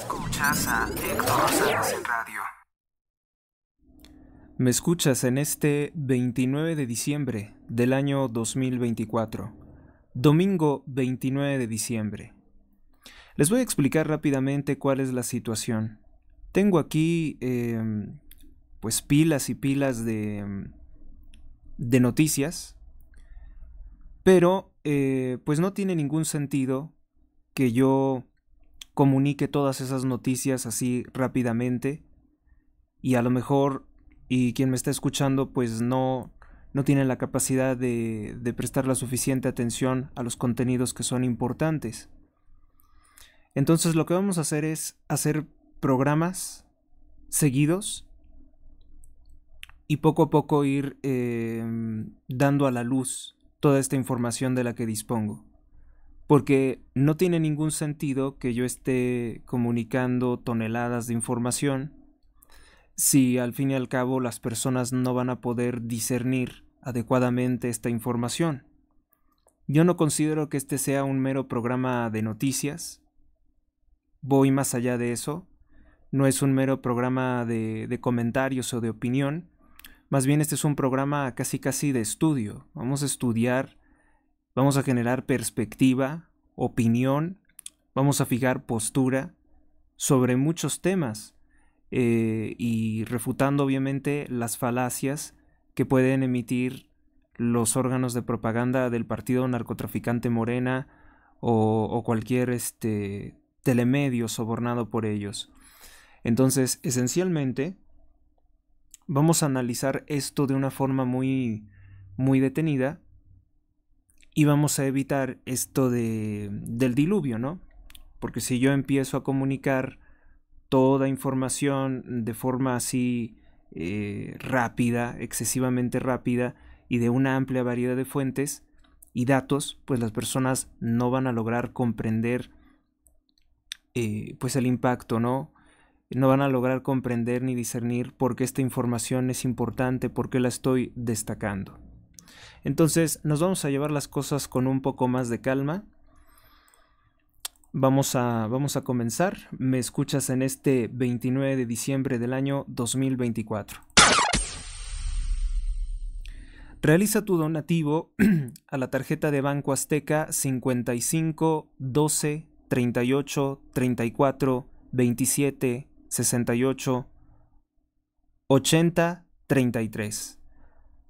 Escuchas a Héctor Rosales en radio. Me escuchas en este 29 de diciembre del año 2024, domingo 29 de diciembre. Les voy a explicar rápidamente cuál es la situación. Tengo aquí pues pilas y pilas de noticias, pero pues no tiene ningún sentido que yo comunique todas esas noticias así rápidamente y a lo mejor quien me está escuchando pues no tiene la capacidad de prestar la suficiente atención a los contenidos que son importantes. Entonces lo que vamos a hacer es hacer programas seguidos y poco a poco ir dando a la luz toda esta información de la que dispongo. Porque no tiene ningún sentido que yo esté comunicando toneladas de información si al fin y al cabo las personas no van a poder discernir adecuadamente esta información. Yo no considero que este sea un mero programa de noticias. Voy más allá de eso. No es un mero programa de comentarios o de opinión. Más bien este es un programa casi de estudio. Vamos a estudiar, vamos a generar perspectiva, opinión, vamos a fijar postura sobre muchos temas y refutando obviamente las falacias que pueden emitir los órganos de propaganda del partido narcotraficante Morena o cualquier telemedio sobornado por ellos. Entonces, esencialmente, vamos a analizar esto de una forma muy detenida y vamos a evitar esto del diluvio, ¿no? Porque si yo empiezo a comunicar toda información de forma así rápida, excesivamente rápida y de una amplia variedad de fuentes y datos, pues las personas no van a lograr comprender pues el impacto, ¿no? No van a lograr comprender ni discernir por qué esta información es importante, por qué la estoy destacando. Entonces nos vamos a llevar las cosas con un poco más de calma. Vamos a comenzar. Me escuchas en este 29 de diciembre del año 2024. Realiza tu donativo a la tarjeta de Banco Azteca 55 12 38 34 27 68 80 33.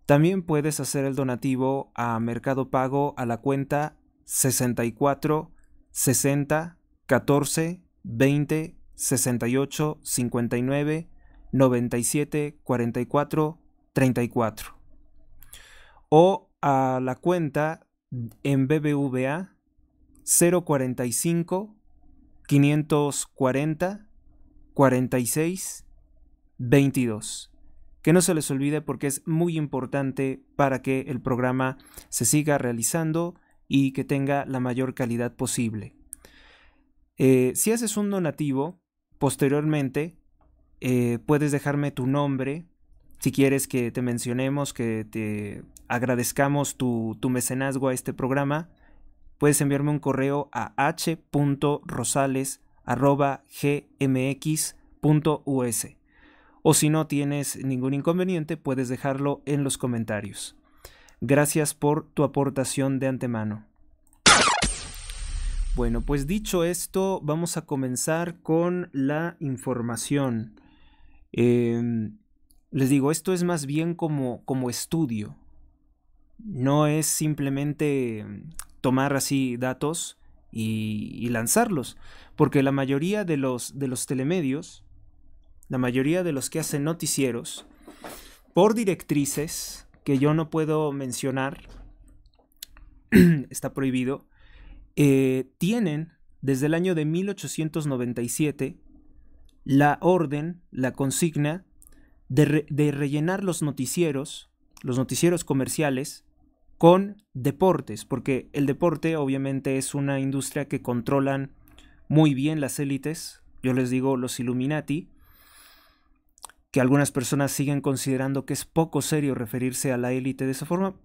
También puedes hacer el donativo a Mercado Pago a la cuenta 64 60 14 20 68 59 97 44 34 o a la cuenta en BBVA 045 540 46 22. Que no se les olvide porque es muy importante para que el programa se siga realizando y que tenga la mayor calidad posible. Si haces un donativo, posteriormente puedes dejarme tu nombre, si quieres que te mencionemos, que te agradezcamos tu mecenazgo a este programa, puedes enviarme un correo a h.rosales@gmx.us. O si no tienes ningún inconveniente, puedes dejarlo en los comentarios. Gracias por tu aportación de antemano. Bueno, pues dicho esto, vamos a comenzar con la información. Les digo, esto es más bien como estudio. No es simplemente tomar así datos y lanzarlos, porque la mayoría de los telemedios, la mayoría de los que hacen noticieros, por directrices que yo no puedo mencionar, está prohibido, tienen desde el año de 1897 la orden, la consigna de rellenar los noticieros comerciales con deportes, porque el deporte obviamente es una industria que controlan muy bien las élites, yo les digo los Illuminati, que algunas personas siguen considerando que es poco serio referirse a la élite de esa forma.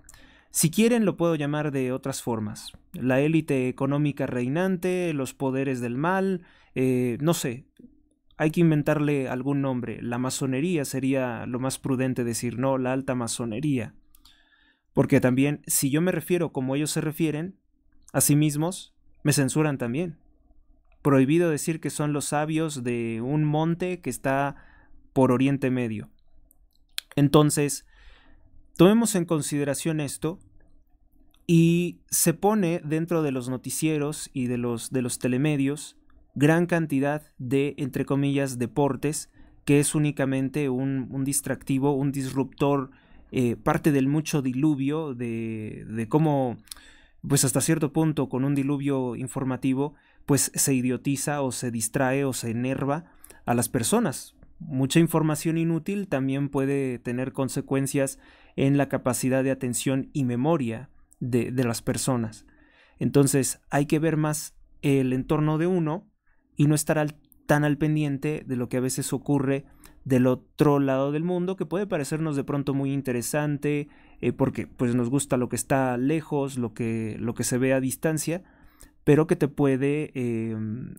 Si quieren lo puedo llamar de otras formas. La élite económica reinante, los poderes del mal, no sé, hay que inventarle algún nombre. La masonería sería lo más prudente decir, no, la alta masonería. Porque también, si yo me refiero como ellos se refieren a sí mismos, me censuran también. Prohibido decir que son los sabios de un monte que está por Oriente Medio. Entonces, tomemos en consideración esto y se pone dentro de los noticieros y de los telemedios gran cantidad de, entre comillas, deportes, que es únicamente un distractivo, un disruptor, parte del mucho diluvio de cómo, pues hasta cierto punto, con un diluvio informativo, pues se idiotiza o se distrae o se enerva a las personas. Mucha información inútil también puede tener consecuencias en la capacidad de atención y memoria de las personas. Entonces hay que ver más el entorno de uno y no estar tan al pendiente de lo que a veces ocurre del otro lado del mundo, que puede parecernos de pronto muy interesante, porque pues nos gusta lo que está lejos, lo que se ve a distancia, pero que te puede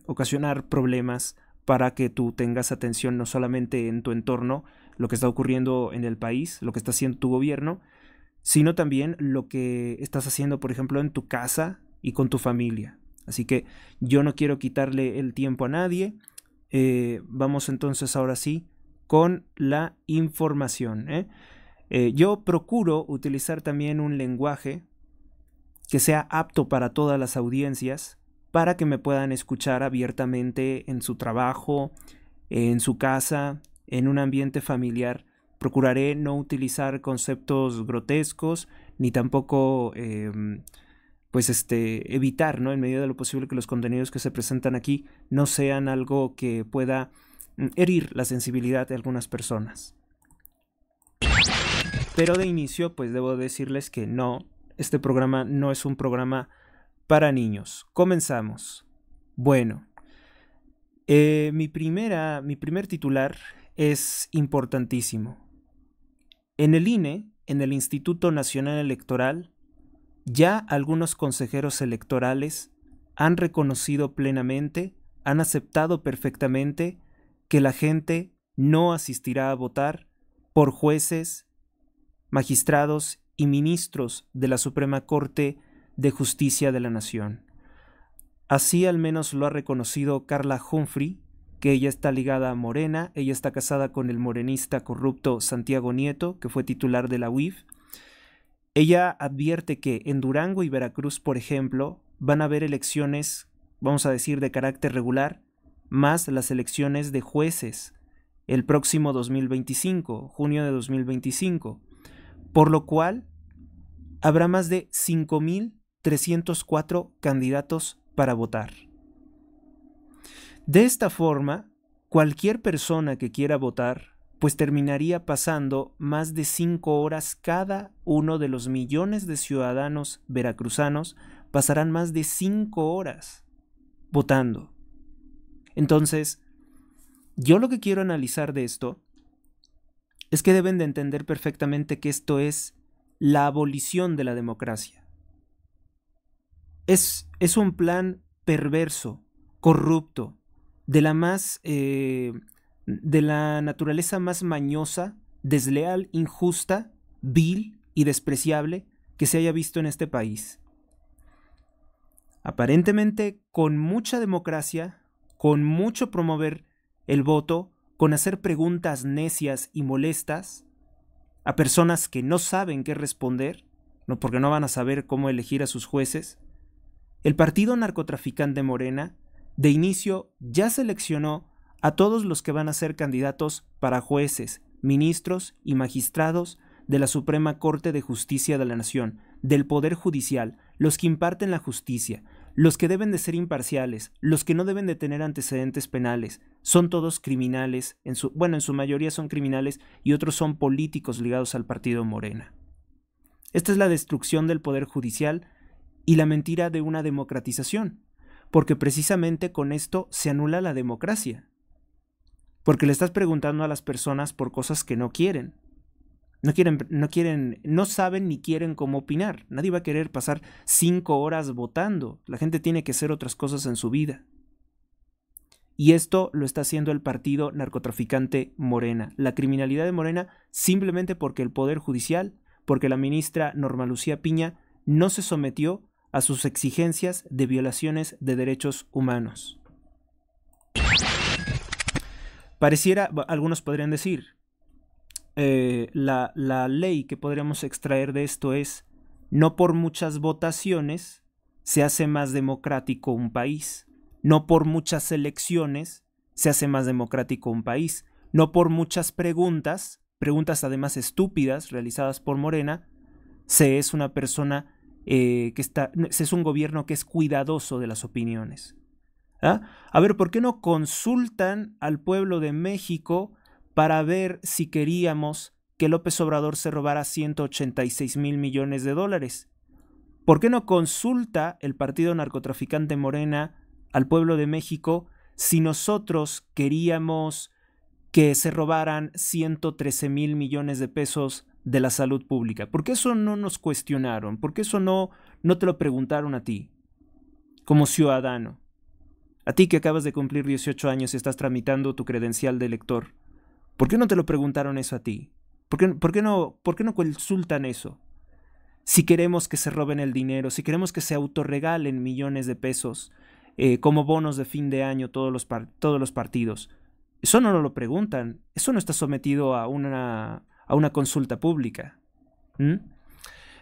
ocasionar problemas para que tú tengas atención no solamente en tu entorno, lo que está ocurriendo en el país, lo que está haciendo tu gobierno, sino también lo que estás haciendo, por ejemplo, en tu casa y con tu familia. Así que yo no quiero quitarle el tiempo a nadie. Vamos entonces ahora sí con la información. Yo procuro utilizar también un lenguaje que sea apto para todas las audiencias, para que me puedan escuchar abiertamente en su trabajo, en su casa, en un ambiente familiar. Procuraré no utilizar conceptos grotescos, ni tampoco evitar, ¿no?, en medida de lo posible, que los contenidos que se presentan aquí no sean algo que pueda herir la sensibilidad de algunas personas. Pero de inicio, pues debo decirles que no, este programa no es un programa para niños. Comenzamos. Bueno, mi primer titular es importantísimo. En el INE, en el Instituto Nacional Electoral, ya algunos consejeros electorales han reconocido plenamente, han aceptado perfectamente que la gente no asistirá a votar por jueces, magistrados y ministros de la Suprema Corte de Justicia de la Nación. Así al menos lo ha reconocido Carla Humphrey, que ella está ligada a Morena, ella está casada con el morenista corrupto Santiago Nieto, que fue titular de la UIF. Ella advierte que en Durango y Veracruz, por ejemplo, van a haber elecciones, vamos a decir, de carácter regular, más las elecciones de jueces, el próximo 2025, junio de 2025, por lo cual habrá más de 5.304 candidatos para votar. De esta forma, cualquier persona que quiera votar, pues terminaría pasando más de 5 horas. Cada uno de los millones de ciudadanos veracruzanos pasarán más de 5 horas votando. Entonces, yo lo que quiero analizar de esto es que deben de entender perfectamente que esto es la abolición de la democracia. Es un plan perverso, corrupto, de la naturaleza más mañosa, desleal, injusta, vil y despreciable que se haya visto en este país. Aparentemente, con mucha democracia, con mucho promover el voto, con hacer preguntas necias y molestas a personas que no saben qué responder, no, porque no van a saber cómo elegir a sus jueces, el partido narcotraficante Morena de inicio ya seleccionó a todos los que van a ser candidatos para jueces, ministros y magistrados de la Suprema Corte de Justicia de la Nación, del Poder Judicial, los que imparten la justicia, los que deben de ser imparciales, los que no deben de tener antecedentes penales. Son todos criminales, en su mayoría son criminales y otros son políticos ligados al partido Morena. Esta es la destrucción del Poder Judicial y la mentira de una democratización, porque precisamente con esto se anula la democracia, porque le estás preguntando a las personas por cosas que no quieren. No saben ni quieren cómo opinar. Nadie va a querer pasar 5 horas votando. La gente tiene que hacer otras cosas en su vida. Y esto lo está haciendo el partido narcotraficante Morena. La criminalidad de Morena simplemente porque el Poder Judicial, porque la ministra Norma Lucía Piña no se sometió a sus exigencias de violaciones de derechos humanos. Pareciera, algunos podrían decir, la ley que podríamos extraer de esto es: no por muchas votaciones se hace más democrático un país, no por muchas elecciones se hace más democrático un país, no por muchas preguntas además estúpidas realizadas por Morena, se es una persona se es un gobierno que es cuidadoso de las opiniones. ¿Ah? A ver, ¿por qué no consultan al pueblo de México para ver si queríamos que López Obrador se robara 186,000 millones de dólares? ¿Por qué no consulta el partido narcotraficante Morena al pueblo de México si nosotros queríamos que se robaran 113,000 millones de pesos de la salud pública? ¿Por qué eso no nos cuestionaron? ¿Por qué eso no te lo preguntaron a ti, como ciudadano? A ti que acabas de cumplir 18 años y estás tramitando tu credencial de elector. ¿Por qué no te lo preguntaron eso a ti? ¿Por qué no consultan eso? Si queremos que se roben el dinero, si queremos que se autorregalen millones de pesos como bonos de fin de año todos los partidos, eso no lo preguntan. Eso no está sometido a una consulta pública.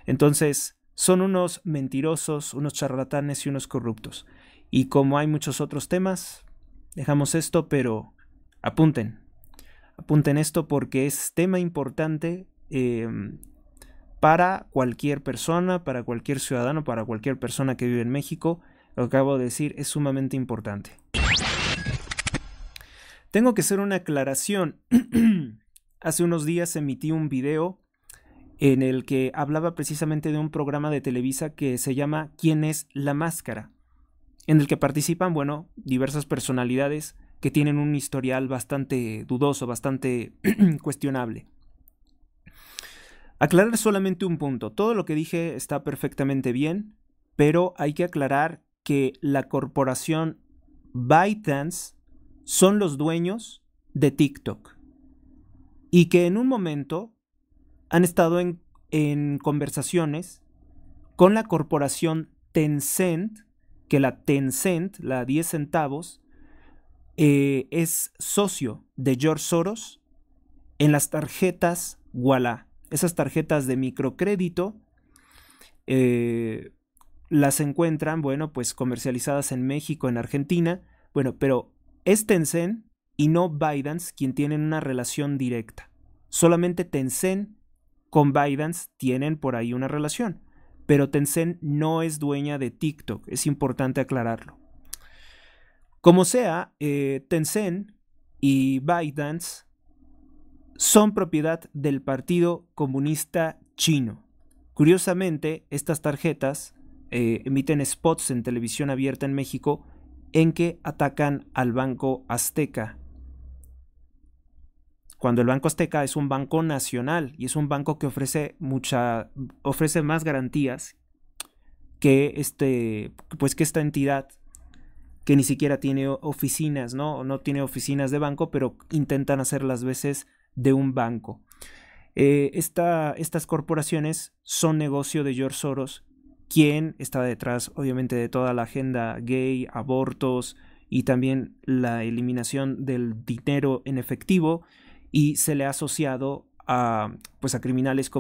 Entonces, son unos mentirosos, unos charlatanes y unos corruptos. Y como hay muchos otros temas, dejamos esto, pero apunten esto porque es tema importante para cualquier persona, para cualquier ciudadano, para cualquier persona que vive en México. Lo que acabo de decir es sumamente importante. Tengo que hacer una aclaración. Hace unos días emití un video en el que hablaba precisamente de un programa de Televisa que se llama ¿Quién es la máscara?, en el que participan, diversas personalidades que tienen un historial bastante dudoso, bastante cuestionable. Aclarar solamente un punto. Todo lo que dije está perfectamente bien, pero hay que aclarar que la corporación ByteDance son los dueños de TikTok y que en un momento han estado en conversaciones con la corporación Tencent, que la Tencent, la 10 centavos, es socio de George Soros en las tarjetas Ualá. Esas tarjetas de microcrédito las encuentran, pues comercializadas en México, en Argentina, pero es Tencent y no ByteDance quien tienen una relación directa. Solamente Tencent con ByteDance tienen por ahí una relación, pero Tencent no es dueña de TikTok, es importante aclararlo. Como sea, Tencent y ByteDance son propiedad del Partido Comunista Chino. Curiosamente, estas tarjetas emiten spots en televisión abierta en México en que atacan al Banco Azteca. Cuando el Banco Azteca es un banco nacional y es un banco que ofrece más garantías que esta entidad que ni siquiera tiene oficinas, no tiene oficinas de banco, pero intentan hacer las veces de un banco. Estas corporaciones son negocio de George Soros, quien está detrás, obviamente, de toda la agenda gay, abortos y también la eliminación del dinero en efectivo, y se le ha asociado a criminales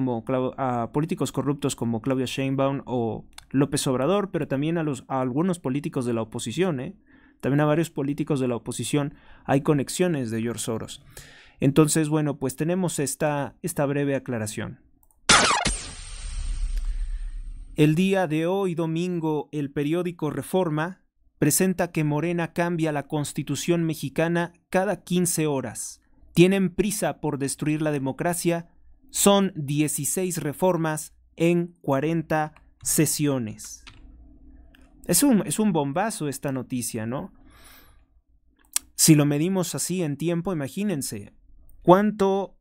a políticos corruptos como Claudia Sheinbaum o López Obrador, pero también a algunos políticos de la oposición. También a varios políticos de la oposición hay conexiones de George Soros. Entonces, pues tenemos esta breve aclaración. El día de hoy, domingo, el periódico Reforma presenta que Morena cambia la Constitución mexicana cada 15 horas. Tienen prisa por destruir la democracia. Son 16 reformas en 40 sesiones. Es un bombazo esta noticia, ¿no? Si lo medimos así en tiempo, imagínense cuánto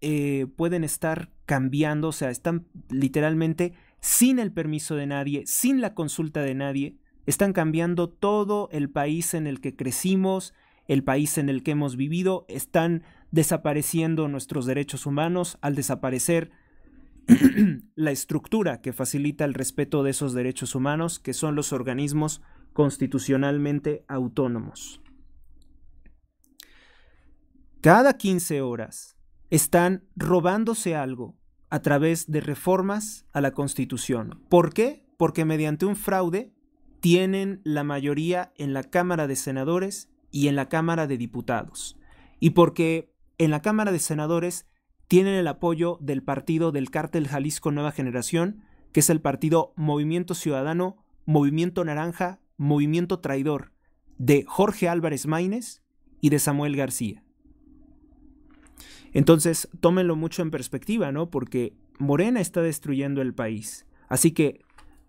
pueden estar cambiando, o sea, están literalmente sin el permiso de nadie, sin la consulta de nadie, están cambiando todo el país en el que crecimos, el país en el que hemos vivido, están desapareciendo nuestros derechos humanos al desaparecer la estructura que facilita el respeto de esos derechos humanos, que son los organismos constitucionalmente autónomos. Cada 15 horas están robándose algo a través de reformas a la Constitución. ¿Por qué? Porque mediante un fraude tienen la mayoría en la Cámara de Senadores y en la Cámara de Diputados. Y porque en la Cámara de Senadores tienen el apoyo del partido del Cártel Jalisco Nueva Generación, que es el partido Movimiento Ciudadano, Movimiento Naranja, Movimiento Traidor, de Jorge Álvarez Maínez y de Samuel García. Entonces, tómenlo mucho en perspectiva, ¿no? Porque Morena está destruyendo el país. Así que,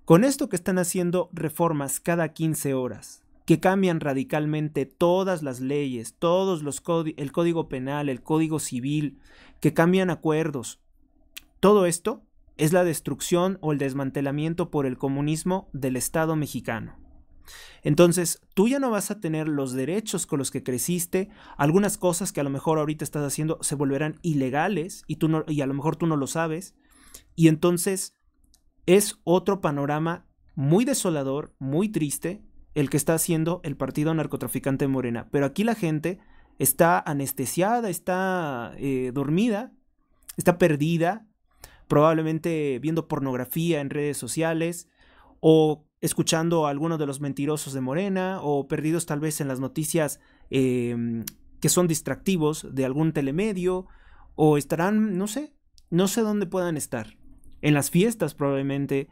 con esto que están haciendo reformas cada 15 horas, que cambian radicalmente todas las leyes, todos los el Código Penal, el Código Civil, que cambian acuerdos, todo esto es la destrucción o el desmantelamiento por el comunismo del Estado mexicano. Entonces, tú ya no vas a tener los derechos con los que creciste, algunas cosas que a lo mejor ahorita estás haciendo se volverán ilegales y a lo mejor tú no lo sabes, y entonces es otro panorama muy desolador, muy triste, el que está haciendo el partido narcotraficante Morena. Pero aquí la gente está anestesiada, está dormida, está perdida, probablemente viendo pornografía en redes sociales o escuchando a algunos de los mentirosos de Morena o perdidos tal vez en las noticias que son distractivos de algún telemedio o estarán, no sé dónde puedan estar. En las fiestas probablemente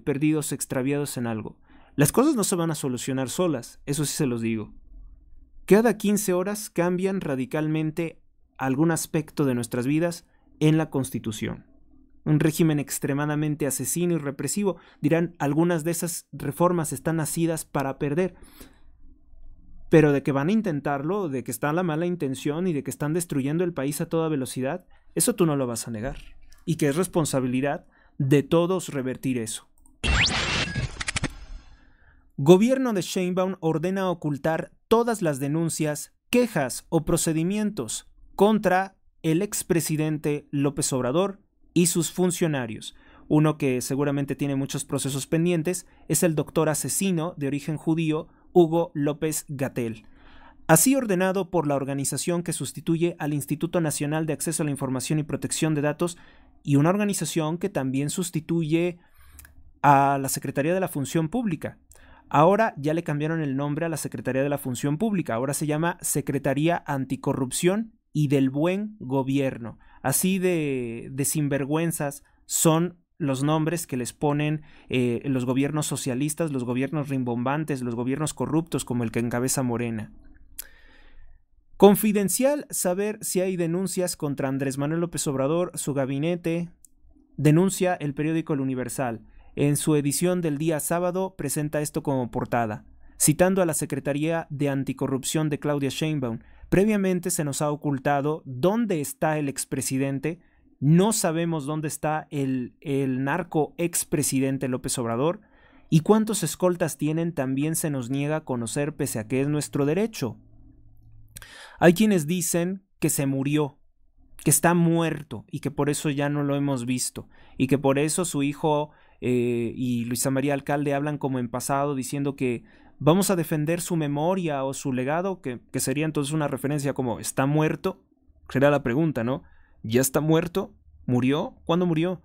perdidos, extraviados en algo. Las cosas no se van a solucionar solas, eso sí se los digo. Cada 15 horas cambian radicalmente algún aspecto de nuestras vidas en la Constitución. Un régimen extremadamente asesino y represivo. Dirán, algunas de esas reformas están nacidas para perder. Pero de que van a intentarlo, de que está la mala intención y de que están destruyendo el país a toda velocidad, eso tú no lo vas a negar. Y que es responsabilidad de todos revertir eso. Gobierno de Sheinbaum ordena ocultar todas las denuncias, quejas o procedimientos contra el expresidente López Obrador y sus funcionarios. Uno que seguramente tiene muchos procesos pendientes es el doctor asesino de origen judío Hugo López-Gatell. Así ordenado por la organización que sustituye al Instituto Nacional de Acceso a la Información y Protección de Datos y una organización que también sustituye a la Secretaría de la Función Pública. Ahora ya le cambiaron el nombre a la Secretaría de la Función Pública, ahora se llama Secretaría Anticorrupción y del Buen Gobierno. Así de sinvergüenzas son los nombres que les ponen los gobiernos socialistas, los gobiernos rimbombantes, los gobiernos corruptos como el que encabeza Morena. Confidencial saber si hay denuncias contra Andrés Manuel López Obrador, su gabinete, denuncia el periódico El Universal. En su edición del día sábado presenta esto como portada, citando a la Secretaría de Anticorrupción de Claudia Sheinbaum. Previamente se nos ha ocultado dónde está el expresidente, no sabemos dónde está el narco expresidente López Obrador y cuántos escoltas tienen también se nos niega a conocer pese a que es nuestro derecho. Hay quienes dicen que se murió, que está muerto y que por eso ya no lo hemos visto y que por eso su hijo y Luisa María Alcalde hablan como en pasado diciendo que vamos a defender su memoria o su legado, que sería entonces una referencia como ¿está muerto? Será la pregunta, ¿no? ¿Ya está muerto? ¿Murió? ¿Cuándo murió?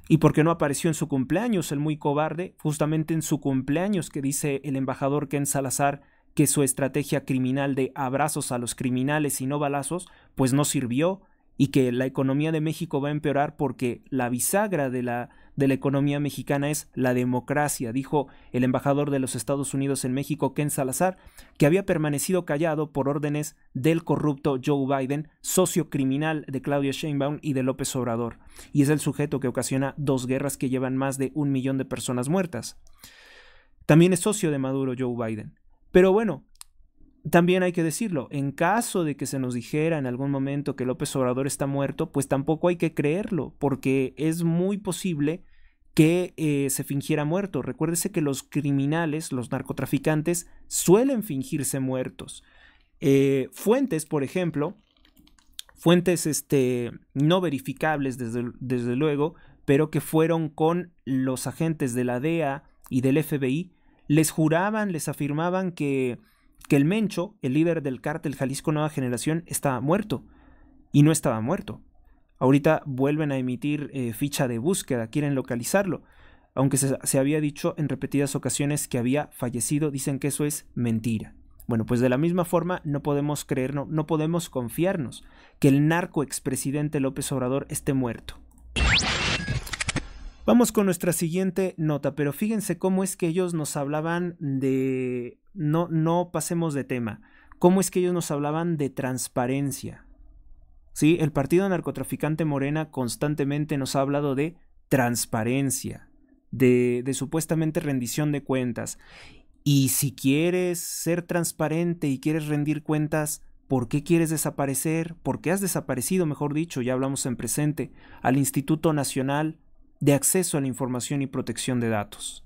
¿Y por qué no apareció en su cumpleaños el muy cobarde? Justamente en su cumpleaños que dice el embajador Ken Salazar que su estrategia criminal de abrazos a los criminales y no balazos pues no sirvió y que la economía de México va a empeorar porque la bisagra de la economía mexicana es la democracia, dijo el embajador de los Estados Unidos en México, Ken Salazar, que había permanecido callado por órdenes del corrupto Joe Biden, socio criminal de Claudia Sheinbaum y de López Obrador, y es el sujeto que ocasiona 2 guerras que llevan más de 1 millón de personas muertas. También es socio de Maduro Joe Biden. Pero bueno, también hay que decirlo, en caso de que se nos dijera en algún momento que López Obrador está muerto, pues tampoco hay que creerlo, porque es muy posible que se fingiera muerto. Recuérdese que los criminales, los narcotraficantes, suelen fingirse muertos. Fuentes, por ejemplo, fuentes no verificables desde luego, pero que fueron con los agentes de la DEA y del FBI, les juraban, les afirmaban que el Mencho, el líder del cártel Jalisco Nueva Generación, estaba muerto, y no estaba muerto. Ahorita vuelven a emitir ficha de búsqueda, quieren localizarlo, aunque se había dicho en repetidas ocasiones que había fallecido. Dicen que eso es mentira. Bueno, pues de la misma forma no podemos creer, no podemos confiarnos que el narco expresidente López Obrador esté muerto. Vamos con nuestra siguiente nota, pero fíjense cómo es que ellos nos hablaban de... No pasemos de tema. Cómo es que ellos nos hablaban de transparencia. ¿Sí? El partido narcotraficante Morena constantemente nos ha hablado de transparencia, de supuestamente rendición de cuentas. Y si quieres ser transparente y quieres rendir cuentas, ¿por qué quieres desaparecer? ¿Por qué has desaparecido, mejor dicho, ya hablamos en presente, al Instituto Nacional de Acceso a la Información y Protección de Datos?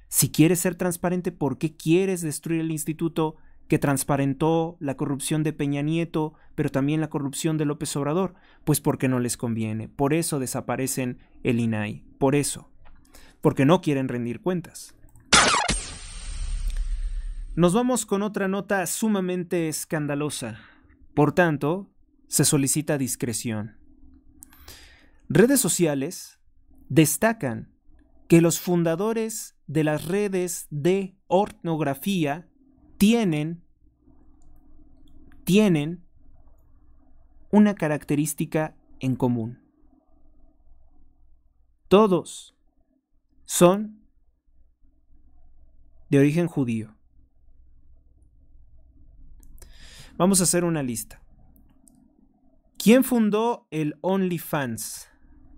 Si quieres ser transparente, ¿por qué quieres destruir el instituto que transparentó la corrupción de Peña Nieto, pero también la corrupción de López Obrador? Pues porque no les conviene. Por eso desaparecen el INAI. Por eso. Porque no quieren rendir cuentas. Nos vamos con otra nota sumamente escandalosa. Por tanto, se solicita discreción. Redes sociales destacan que los fundadores de las redes de pornografía tienen una característica en común. Todos son de origen judío. Vamos a hacer una lista. ¿Quién fundó el OnlyFans?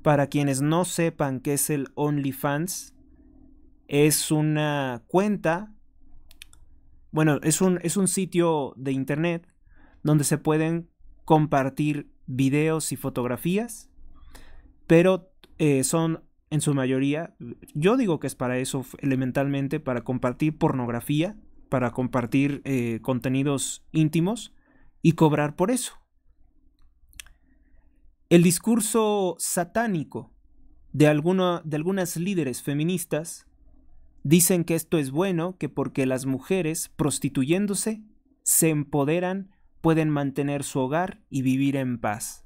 Para quienes no sepan qué es el OnlyFans, es una cuenta, bueno, es un sitio de internet donde se pueden compartir videos y fotografías, pero son en su mayoría, yo digo que es para eso elementalmente, para compartir pornografía, para compartir contenidos íntimos y cobrar por eso. El discurso satánico de algunas líderes feministas dicen que esto es bueno, que porque las mujeres, prostituyéndose, se empoderan, pueden mantener su hogar y vivir en paz.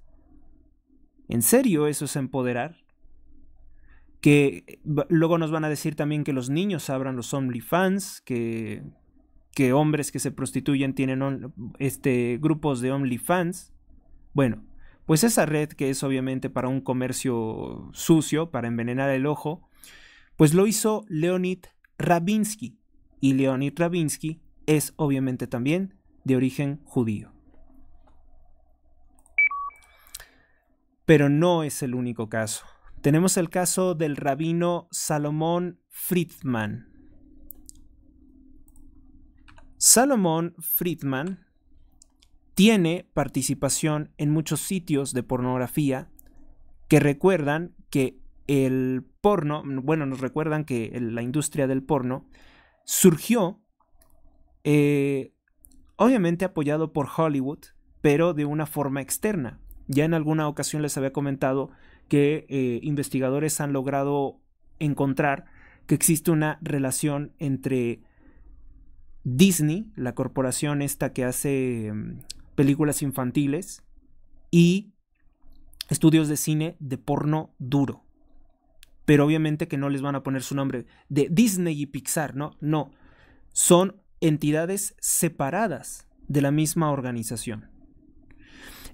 ¿En serio eso es empoderar? Que luego nos van a decir también que los niños abran los OnlyFans, que hombres que se prostituyen tienen grupos de OnlyFans. Bueno, pues esa red, que es obviamente para un comercio sucio, para envenenar el ojo, pues lo hizo Leonid Ravinsky. Y Leonid Ravinsky es obviamente también de origen judío. Pero no es el único caso. Tenemos el caso del rabino Salomón Friedman. Salomón Friedman tiene participación en muchos sitios de pornografía que recuerdan que el porno, bueno, nos recuerdan que la industria del porno surgió, obviamente apoyado por Hollywood, pero de una forma externa. Ya en alguna ocasión les había comentado que investigadores han logrado encontrar que existe una relación entre Disney, la corporación esta que hace películas infantiles, y estudios de cine de porno duro. Pero obviamente que no les van a poner su nombre de Disney y Pixar, ¿no? No, son entidades separadas de la misma organización.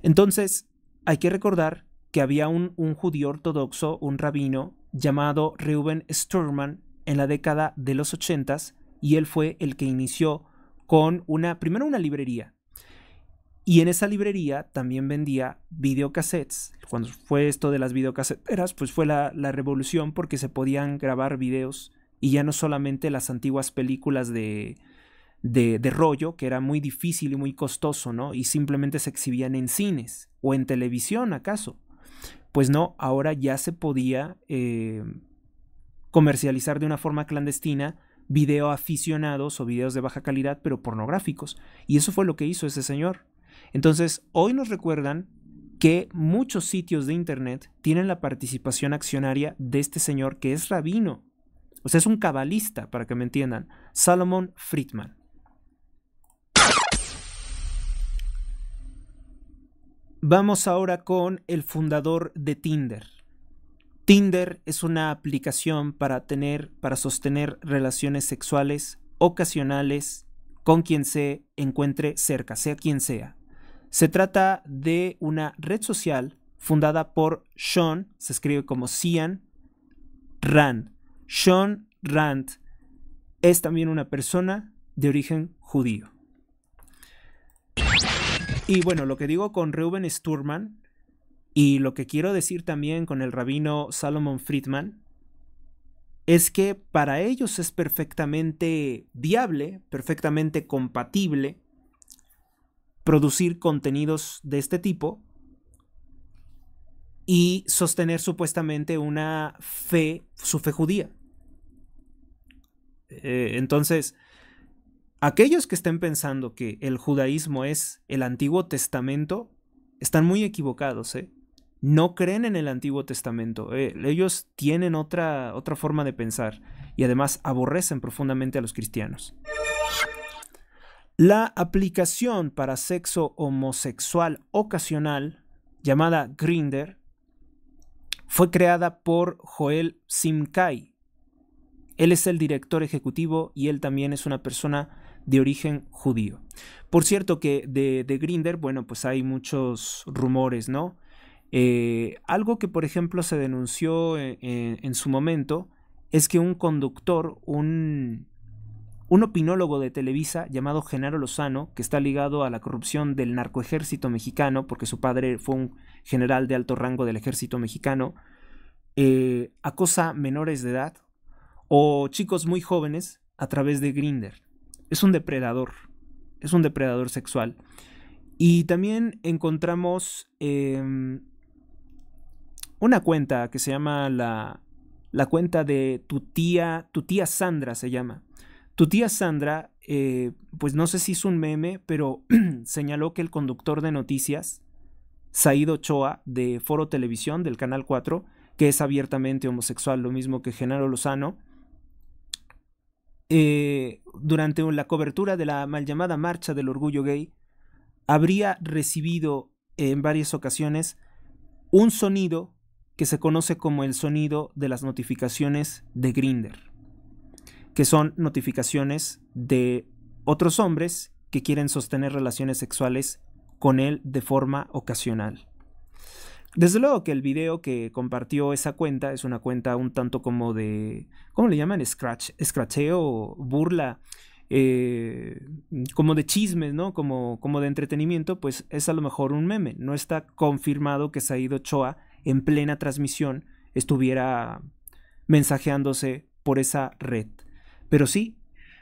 Entonces, hay que recordar que había un judío ortodoxo, un rabino, llamado Reuben Sturman en la década de los 80s, y él fue el que inició con primero una librería. Y en esa librería también vendía videocassettes. Cuando fue esto de las videocaseteras, pues fue la revolución, porque se podían grabar videos y ya no solamente las antiguas películas de de rollo, que era muy difícil y muy costoso, ¿no? Y simplemente se exhibían en cines o en televisión, ¿acaso? Pues no, ahora ya se podía comercializar de una forma clandestina video aficionados o videos de baja calidad, pero pornográficos. Y eso fue lo que hizo ese señor. Entonces, hoy nos recuerdan que muchos sitios de internet tienen la participación accionaria de este señor que es rabino. O sea, es un cabalista, para que me entiendan. Salomon Friedman. Vamos ahora con el fundador de Tinder. Tinder es una aplicación para sostener relaciones sexuales ocasionales con quien se encuentre cerca, sea quien sea. Se trata de una red social fundada por Sean, se escribe como Cian Rand. Sean Rand es también una persona de origen judío. Y bueno, lo que digo con Reuben Sturman y lo que quiero decir también con el rabino Salomon Friedman es que para ellos es perfectamente viable, perfectamente compatible producir contenidos de este tipo y sostener supuestamente su fe judía. Entonces, aquellos que estén pensando que el judaísmo es el Antiguo Testamento, están muy equivocados, ¿eh? No creen en el Antiguo Testamento. Ellos tienen otra forma de pensar y además aborrecen profundamente a los cristianos. La aplicación para sexo homosexual ocasional, llamada Grindr, fue creada por Joel Simkai. Él es el director ejecutivo y él también es una persona de origen judío. Por cierto que de Grindr, bueno, pues hay muchos rumores, ¿no? Algo que, por ejemplo, se denunció en su momento es que un conductor, un opinólogo de Televisa llamado Genaro Lozano, que está ligado a la corrupción del narcoejército mexicano, porque su padre fue un general de alto rango del ejército mexicano, acosa menores de edad o chicos muy jóvenes a través de Grindr. Es un depredador sexual. Y también encontramos una cuenta que se llama la cuenta de tu tía Sandra se llama. Tu tía Sandra, pues no sé si es un meme, pero señaló que el conductor de noticias, Said Ochoa, de Foro Televisión, del Canal 4, que es abiertamente homosexual, lo mismo que Genaro Lozano, durante la cobertura de la mal llamada Marcha del Orgullo Gay, habría recibido en varias ocasiones un sonido que se conoce como el sonido de las notificaciones de Grindr, que son notificaciones de otros hombres que quieren sostener relaciones sexuales con él de forma ocasional. Desde luego que el video que compartió esa cuenta es una cuenta un tanto como de, ¿cómo le llaman? Scratcheo, burla, como de chismes, ¿no? Como de entretenimiento, pues es a lo mejor un meme. No está confirmado que Said Ochoa en plena transmisión estuviera mensajeándose por esa red. Pero sí,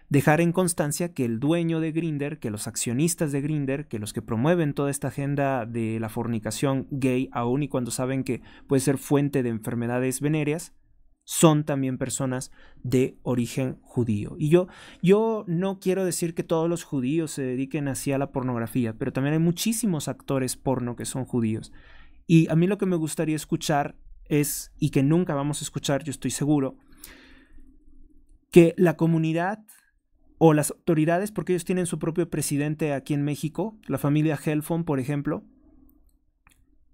dejar en constancia que el dueño de Grindr, que los accionistas de Grindr, que los que promueven toda esta agenda de la fornicación gay, aun y cuando saben que puede ser fuente de enfermedades venéreas, son también personas de origen judío. Y yo no quiero decir que todos los judíos se dediquen así a la pornografía, pero también hay muchísimos actores porno que son judíos. Y a mí lo que me gustaría escuchar es, y que nunca vamos a escuchar, yo estoy seguro, que la comunidad o las autoridades, porque ellos tienen su propio presidente aquí en México, la familia Helfond, por ejemplo,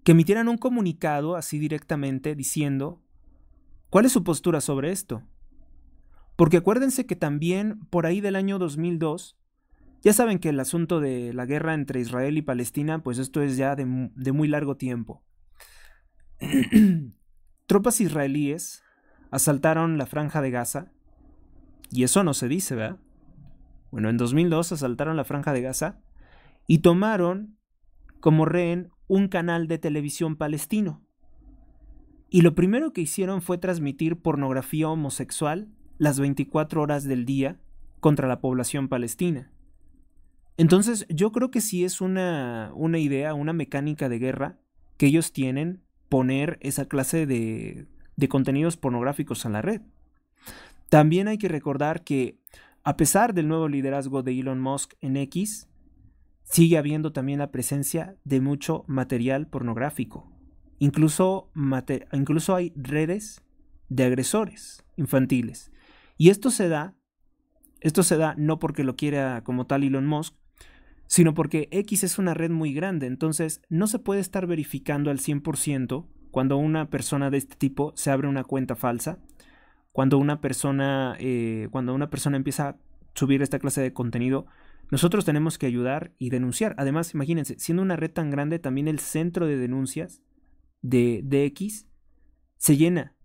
que emitieran un comunicado así directamente diciendo cuál es su postura sobre esto. Porque acuérdense que también por ahí del año 2002, ya saben que el asunto de la guerra entre Israel y Palestina, pues esto es ya de muy largo tiempo. Tropas israelíes asaltaron la Franja de Gaza, y eso no se dice, ¿verdad? Bueno, en 2002 asaltaron la Franja de Gaza y tomaron como rehén un canal de televisión palestino. Y lo primero que hicieron fue transmitir pornografía homosexual las 24 horas del día contra la población palestina. Entonces, yo creo que sí es una idea, una mecánica de guerra que ellos tienen poner esa clase de contenidos pornográficos en la red. También hay que recordar que a pesar del nuevo liderazgo de Elon Musk en X, sigue habiendo también la presencia de mucho material pornográfico. Incluso hay redes de agresores infantiles. Y esto se da no porque lo quiera como tal Elon Musk, sino porque X es una red muy grande, entonces no se puede estar verificando al 100% cuando una persona de este tipo se abre una cuenta falsa, cuando una persona empieza a subir esta clase de contenido. Nosotros tenemos que ayudar y denunciar. Además, imagínense, siendo una red tan grande, también el centro de denuncias de X se llena.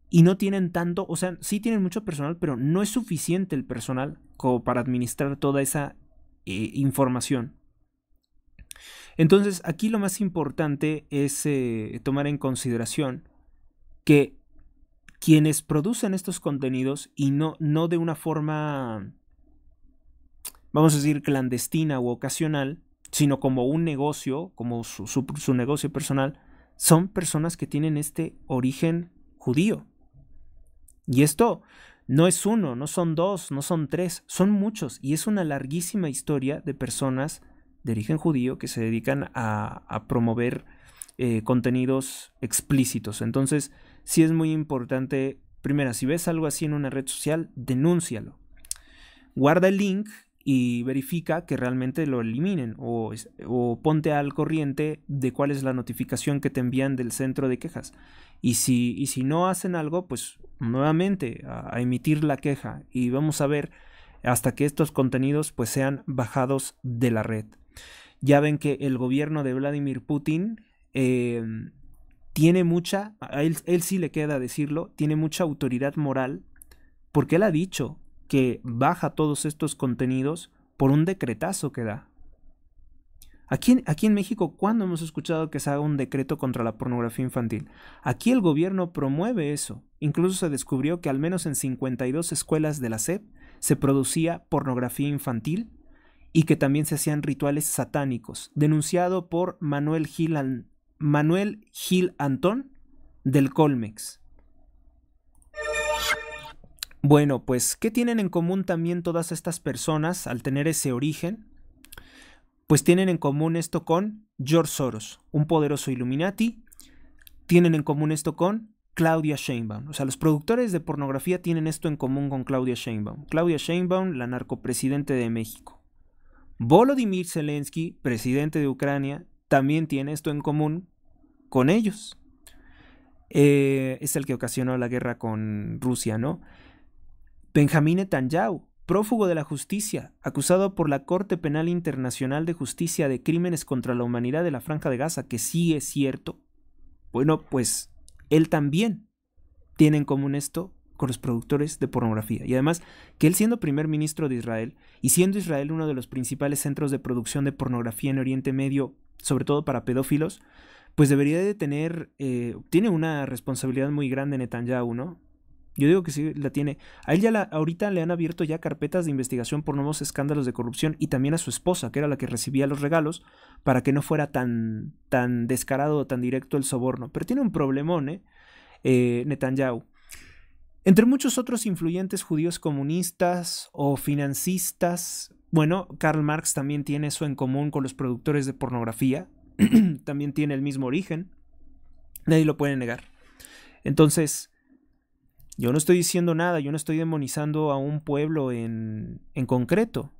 Y no tienen tanto, o sea, sí tienen mucho personal, pero no es suficiente el personal como para administrar toda esa información. Entonces, aquí lo más importante es tomar en consideración que quienes producen estos contenidos, y no de una forma, vamos a decir, clandestina u ocasional, sino como un negocio, como su negocio personal, son personas que tienen este origen judío. Y esto no es uno, no son dos, no son tres, son muchos. Y es una larguísima historia de personas de origen judío que se dedican a promover contenidos explícitos. Entonces, sí es muy importante, primero, si ves algo así en una red social, denúncialo. Guarda el link y verifica que realmente lo eliminen o ponte al corriente de cuál es la notificación que te envían del centro de quejas. Y si no hacen algo, pues nuevamente a emitir la queja y vamos a ver hasta que estos contenidos pues sean bajados de la red. Ya ven que el gobierno de Vladimir Putin tiene mucha, a él sí le queda decirlo, tiene mucha autoridad moral porque él ha dicho que baja todos estos contenidos por un decretazo que da. Aquí en México, ¿cuándo hemos escuchado que se haga un decreto contra la pornografía infantil? Aquí el gobierno promueve eso. Incluso se descubrió que al menos en 52 escuelas de la SEP se producía pornografía infantil y que también se hacían rituales satánicos, denunciado por Manuel Gil Antón del Colmex. Bueno, pues, ¿qué tienen en común también todas estas personas al tener ese origen? Pues tienen en común esto con George Soros, un poderoso Illuminati. Tienen en común esto con Claudia Sheinbaum. O sea, los productores de pornografía tienen esto en común con Claudia Sheinbaum. Claudia Sheinbaum, la narcopresidente de México. Volodymyr Zelensky, presidente de Ucrania, también tiene esto en común con ellos. Es el que ocasionó la guerra con Rusia, ¿no? Benjamín Netanyahu, prófugo de la justicia, acusado por la Corte Penal Internacional de Justicia de crímenes contra la humanidad de la Franja de Gaza, que sí es cierto. Bueno, pues él también tiene en común esto con los productores de pornografía. Y además que él siendo primer ministro de Israel y siendo Israel uno de los principales centros de producción de pornografía en Oriente Medio, sobre todo para pedófilos, pues debería de tener, tiene una responsabilidad muy grande Netanyahu, ¿no? Yo digo que sí la tiene. A él ahorita le han abierto ya carpetas de investigación por nuevos escándalos de corrupción y también a su esposa, que era la que recibía los regalos, para que no fuera tan descarado o tan directo el soborno. Pero tiene un problemón, Netanyahu. Entre muchos otros influyentes judíos comunistas o financistas, bueno, Karl Marx también tiene eso en común con los productores de pornografía. También tiene el mismo origen. Nadie lo puede negar. Entonces, yo no estoy diciendo nada, yo no estoy demonizando a un pueblo en concreto,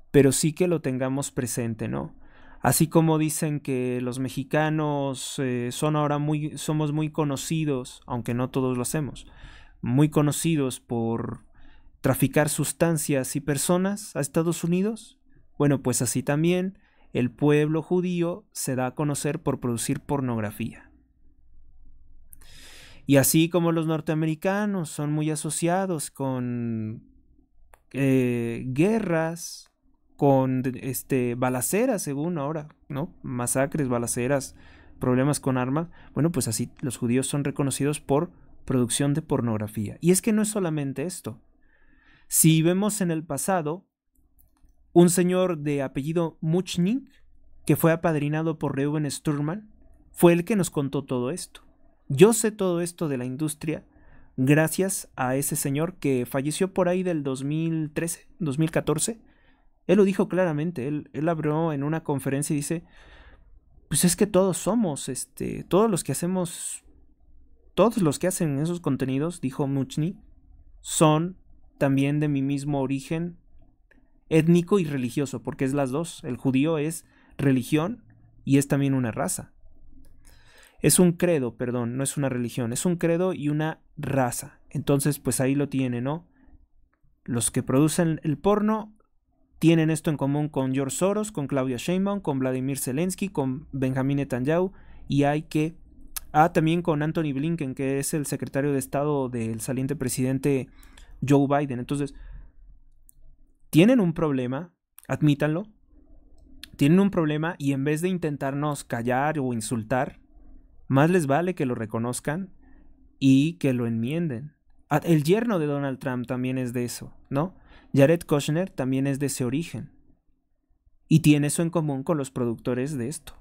pero sí que lo tengamos presente, ¿no? Así como dicen que los mexicanos somos muy conocidos, aunque no todos lo hacemos, muy conocidos por traficar sustancias y personas a Estados Unidos. Bueno, pues así también el pueblo judío se da a conocer por producir pornografía. Y así como los norteamericanos son muy asociados con guerras, con balaceras, según ahora, ¿no? Masacres, balaceras, problemas con armas. Bueno, pues así los judíos son reconocidos por producción de pornografía. Y es que no es solamente esto. Si vemos en el pasado, un señor de apellido Muchnik, que fue apadrinado por Reuben Sturman, fue el que nos contó todo esto. Yo sé todo esto de la industria gracias a ese señor que falleció por ahí del 2013, 2014. Él lo dijo claramente, él habló en una conferencia y dice, pues es que todos somos, todos los que hacemos, todos los que hacen esos contenidos, dijo Muchnik, son también de mi mismo origen étnico y religioso, porque es las dos. El judío es religión y es también una raza. Es un credo, perdón, no es una religión, es un credo y una raza. Entonces, pues ahí lo tiene, ¿no? Los que producen el porno tienen esto en común con George Soros, con Claudia Sheinbaum, con Vladimir Zelensky, con Benjamin Netanyahu, y hay que... también con Anthony Blinken, que es el secretario de Estado del saliente presidente Joe Biden. Entonces, tienen un problema, admítanlo, tienen un problema y en vez de intentarnos callar o insultar, más les vale que lo reconozcan y que lo enmienden. El yerno de Donald Trump también es de eso, ¿no? Jared Kushner también es de ese origen. Y tiene eso en común con los productores de esto.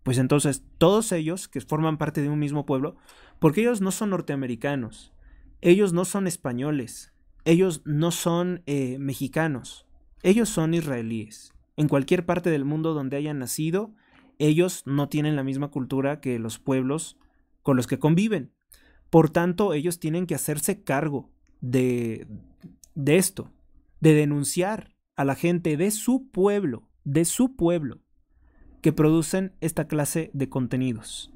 Pues entonces, todos ellos que forman parte de un mismo pueblo, porque ellos no son norteamericanos, ellos no son españoles, ellos no son mexicanos, ellos son israelíes. En cualquier parte del mundo donde hayan nacido, ellos no tienen la misma cultura que los pueblos con los que conviven. Por tanto, ellos tienen que hacerse cargo de esto, de denunciar a la gente de su pueblo, que producen esta clase de contenidos.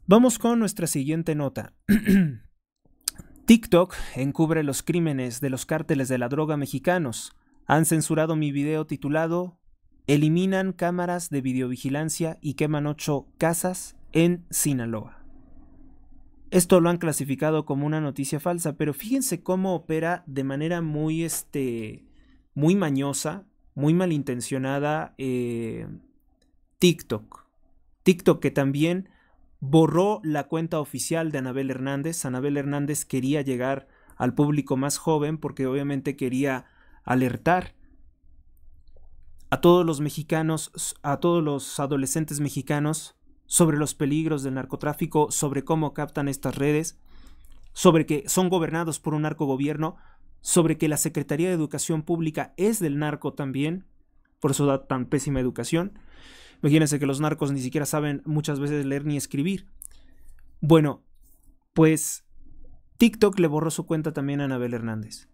Vamos con nuestra siguiente nota. TikTok encubre los crímenes de los cárteles de la droga mexicanos. Han censurado mi video titulado Eliminan cámaras de videovigilancia y queman 8 casas en Sinaloa. Esto lo han clasificado como una noticia falsa, pero fíjense cómo opera de manera muy mañosa, muy malintencionada TikTok. TikTok que también borró la cuenta oficial de Anabel Hernández. Anabel Hernández quería llegar al público más joven porque obviamente quería alertar a todos los mexicanos, a todos los adolescentes mexicanos sobre los peligros del narcotráfico, sobre cómo captan estas redes, sobre que son gobernados por un narcogobierno, sobre que la Secretaría de Educación Pública es del narco también, por eso da tan pésima educación. Imagínense que los narcos ni siquiera saben muchas veces leer ni escribir. Bueno, pues TikTok le borró su cuenta también a Anabel Hernández.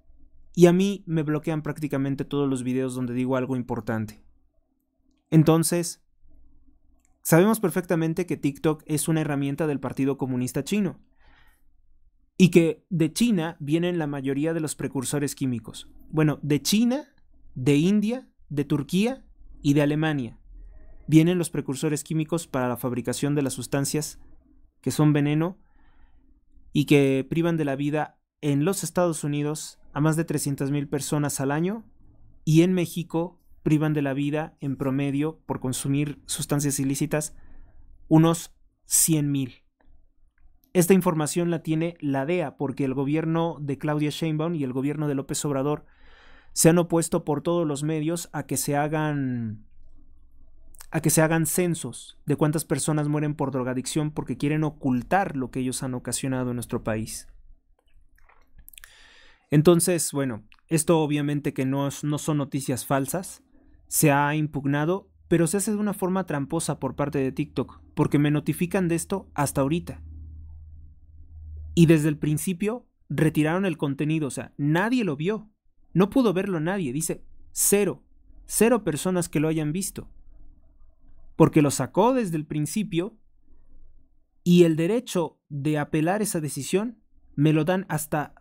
Y a mí me bloquean prácticamente todos los videos donde digo algo importante. Entonces, sabemos perfectamente que TikTok es una herramienta del Partido Comunista Chino y que de China vienen la mayoría de los precursores químicos. Bueno, de China, de India, de Turquía y de Alemania vienen los precursores químicos para la fabricación de las sustancias que son veneno y que privan de la vida en los Estados Unidos a más de 300,000 personas al año y en México privan de la vida en promedio por consumir sustancias ilícitas unos 100,000. Esta información la tiene la DEA porque el gobierno de Claudia Sheinbaum y el gobierno de López Obrador se han opuesto por todos los medios a que se hagan censos de cuántas personas mueren por drogadicción porque quieren ocultar lo que ellos han ocasionado en nuestro país. Entonces, bueno, esto obviamente que no son noticias falsas, se ha impugnado, pero se hace de una forma tramposa por parte de TikTok, porque me notifican de esto hasta ahorita. Y desde el principio retiraron el contenido, o sea, nadie lo vio, no pudo verlo nadie, dice cero personas que lo hayan visto, porque lo sacó desde el principio y el derecho de apelar esa decisión me lo dan hasta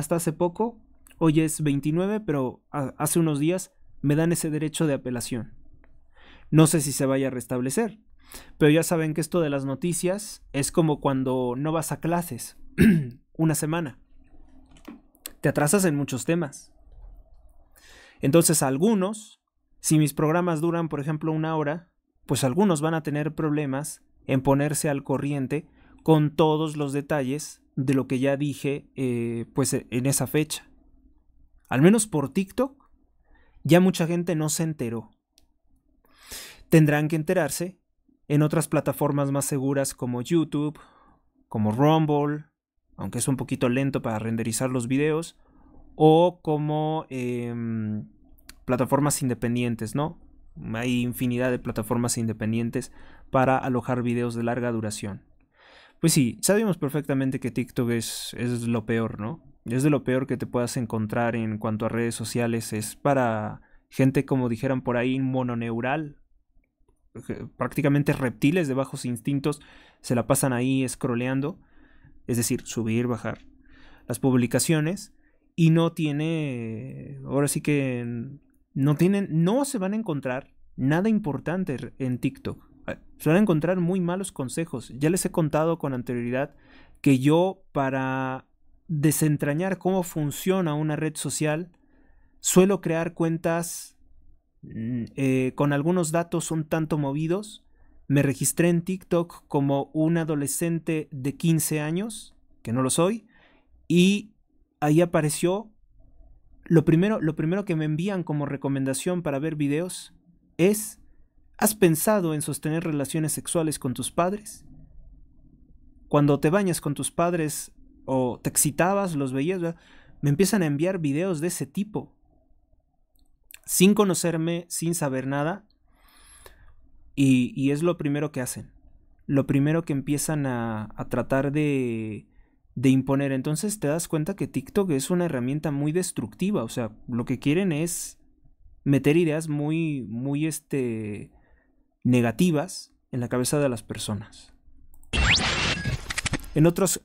hace poco, hoy es 29, pero hace unos días me dan ese derecho de apelación. No sé si se vaya a restablecer, pero ya saben que esto de las noticias es como cuando no vas a clases una semana. Te atrasas en muchos temas. Entonces algunos, si mis programas duran por ejemplo 1 hora, pues algunos van a tener problemas en ponerse al corriente con todos los detalles de lo que ya dije pues en esa fecha. al menos por TikTok, ya mucha gente no se enteró. Tendrán que enterarse en otras plataformas más seguras como YouTube, como Rumble, aunque es un poquito lento para renderizar los videos, o como plataformas independientes, ¿no? Hay infinidad de plataformas independientes para alojar videos de larga duración. Pues sí, sabemos perfectamente que TikTok es lo peor, ¿no? Es de lo peor que te puedas encontrar en cuanto a redes sociales. Es para gente, como dijeran por ahí, mononeural. Prácticamente reptiles de bajos instintos se la pasan ahí scrolleando. Es decir, subir, bajar las publicaciones. Y no tiene, ahora sí que no se van a encontrar nada importante en TikTok. Se van a encontrar muy malos consejos. Ya les he contado con anterioridad que yo, para desentrañar cómo funciona una red social, suelo crear cuentas con algunos datos un tanto movidos. Me registré en TikTok como un adolescente de 15 años, que no lo soy, y ahí apareció lo primero que me envían como recomendación para ver videos es: ¿has pensado en sostener relaciones sexuales con tus padres? Cuando te bañas con tus padres o te excitabas, los veías, ¿verdad? Me empiezan a enviar videos de ese tipo, sin conocerme, sin saber nada, y es lo primero que hacen, lo primero que empiezan a tratar de imponer. Entonces te das cuenta que TikTok es una herramienta muy destructiva. O sea, lo que quieren es meter ideas muy negativas en la cabeza de las personas. En otros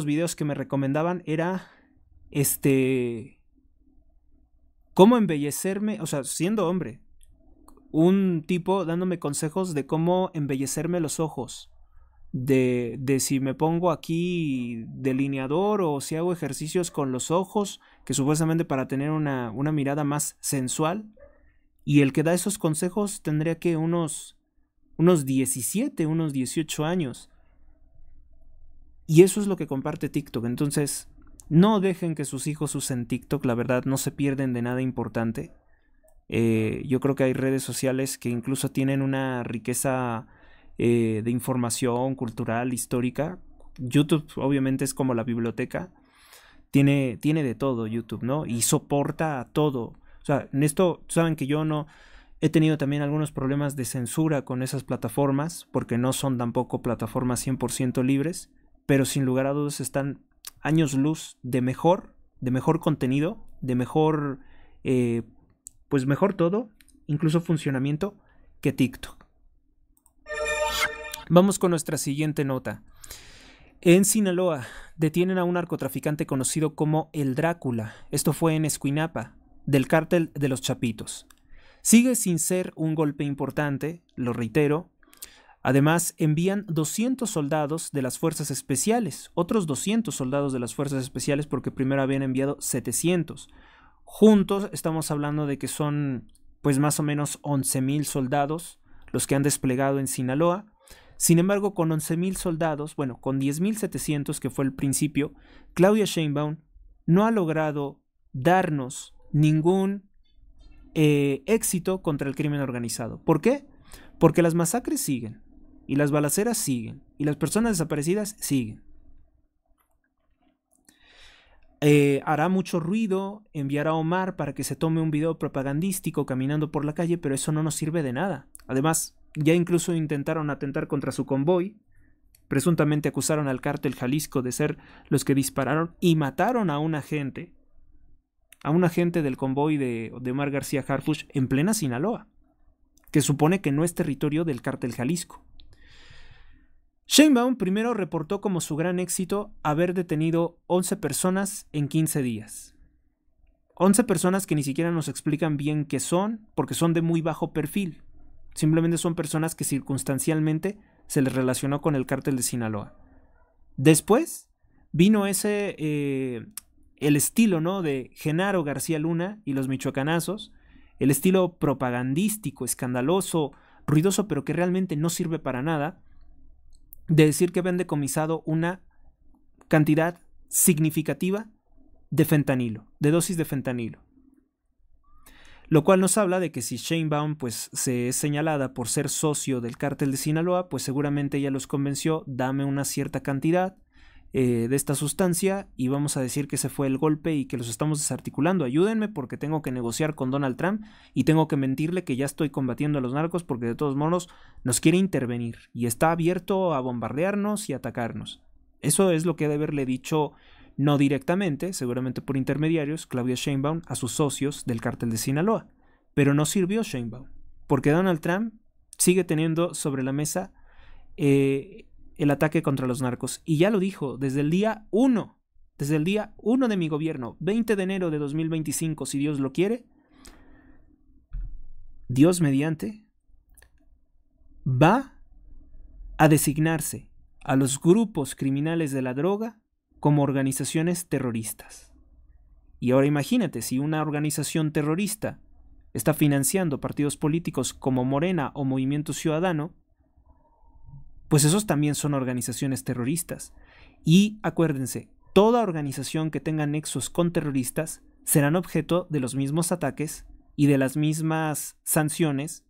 videos que me recomendaban era cómo embellecerme, o sea, siendo hombre, un tipo dándome consejos de cómo embellecerme los ojos, de si me pongo aquí delineador o si hago ejercicios con los ojos, que supuestamente para tener una mirada más sensual. Y el que da esos consejos tendría que unos 17, unos 18 años. Y eso es lo que comparte TikTok. Entonces, no dejen que sus hijos usen TikTok, la verdad, no se pierden de nada importante. Yo creo que hay redes sociales que incluso tienen una riqueza de información cultural, histórica. YouTube obviamente es como la biblioteca. Tiene de todo YouTube, ¿no? Y soporta todo. O sea, en esto, saben que yo no he tenido también algunos problemas de censura con esas plataformas, porque no son tampoco plataformas 100% libres, pero sin lugar a dudas están años luz de mejor contenido, de mejor, pues mejor todo, incluso funcionamiento, que TikTok. Vamos con nuestra siguiente nota. En Sinaloa detienen a un narcotraficante conocido como el Drácula. Esto fue en Escuinapa, del cártel de los Chapitos. Sigue sin ser un golpe importante, lo reitero. Además, envían 200 soldados de las fuerzas especiales, otros 200 soldados de las fuerzas especiales, porque primero habían enviado 700. Juntos estamos hablando de que son pues más o menos 11,000 soldados los que han desplegado en Sinaloa. Sin embargo, con 11,000 soldados, bueno, con 10,700 que fue el principio, Claudia Sheinbaum no ha logrado darnos ningún éxito contra el crimen organizado. ¿Por qué? Porque las masacres siguen, y las balaceras siguen, y las personas desaparecidas siguen. Hará mucho ruido, enviará a Omar para que se tome un video propagandístico caminando por la calle, pero eso no nos sirve de nada. Además, ya incluso intentaron atentar contra su convoy. Presuntamente acusaron al cártel Jalisco de ser los que dispararon y mataron a un agente del convoy de Omar García Harfuch en plena Sinaloa, que supone que no es territorio del cártel Jalisco. Sheinbaum primero reportó como su gran éxito haber detenido 11 personas en 15 días. 11 personas que ni siquiera nos explican bien qué son, porque son de muy bajo perfil. Simplemente son personas que circunstancialmente se les relacionó con el cártel de Sinaloa. Después vino el estilo, ¿no?, de Genaro García Luna y los michoacanazos, el estilo propagandístico, escandaloso, ruidoso, pero que realmente no sirve para nada, de decir que habían decomisado una cantidad significativa de fentanilo, de dosis de fentanilo. Lo cual nos habla de que si Sheinbaum pues se es señalada por ser socio del cártel de Sinaloa, pues seguramente ella los convenció, dame una cierta cantidad de esta sustancia y vamos a decir que ese fue el golpe y que los estamos desarticulando. Ayúdenme porque tengo que negociar con Donald Trump y tengo que mentirle que ya estoy combatiendo a los narcos porque de todos modos nos quiere intervenir y está abierto a bombardearnos y atacarnos. Eso es lo que ha de haberle dicho, no directamente, seguramente por intermediarios, Claudia Sheinbaum a sus socios del cártel de Sinaloa. Pero no sirvió Sheinbaum, porque Donald Trump sigue teniendo sobre la mesa el ataque contra los narcos. Y ya lo dijo, desde el día 1 de mi gobierno, 20 de enero de 2025, si Dios lo quiere, Dios mediante, va a designarse a los grupos criminales de la droga como organizaciones terroristas. Y ahora imagínate, si una organización terrorista está financiando partidos políticos como Morena o Movimiento Ciudadano, pues esos también son organizaciones terroristas. Y acuérdense, toda organización que tenga nexos con terroristas serán objeto de los mismos ataques y de las mismas sanciones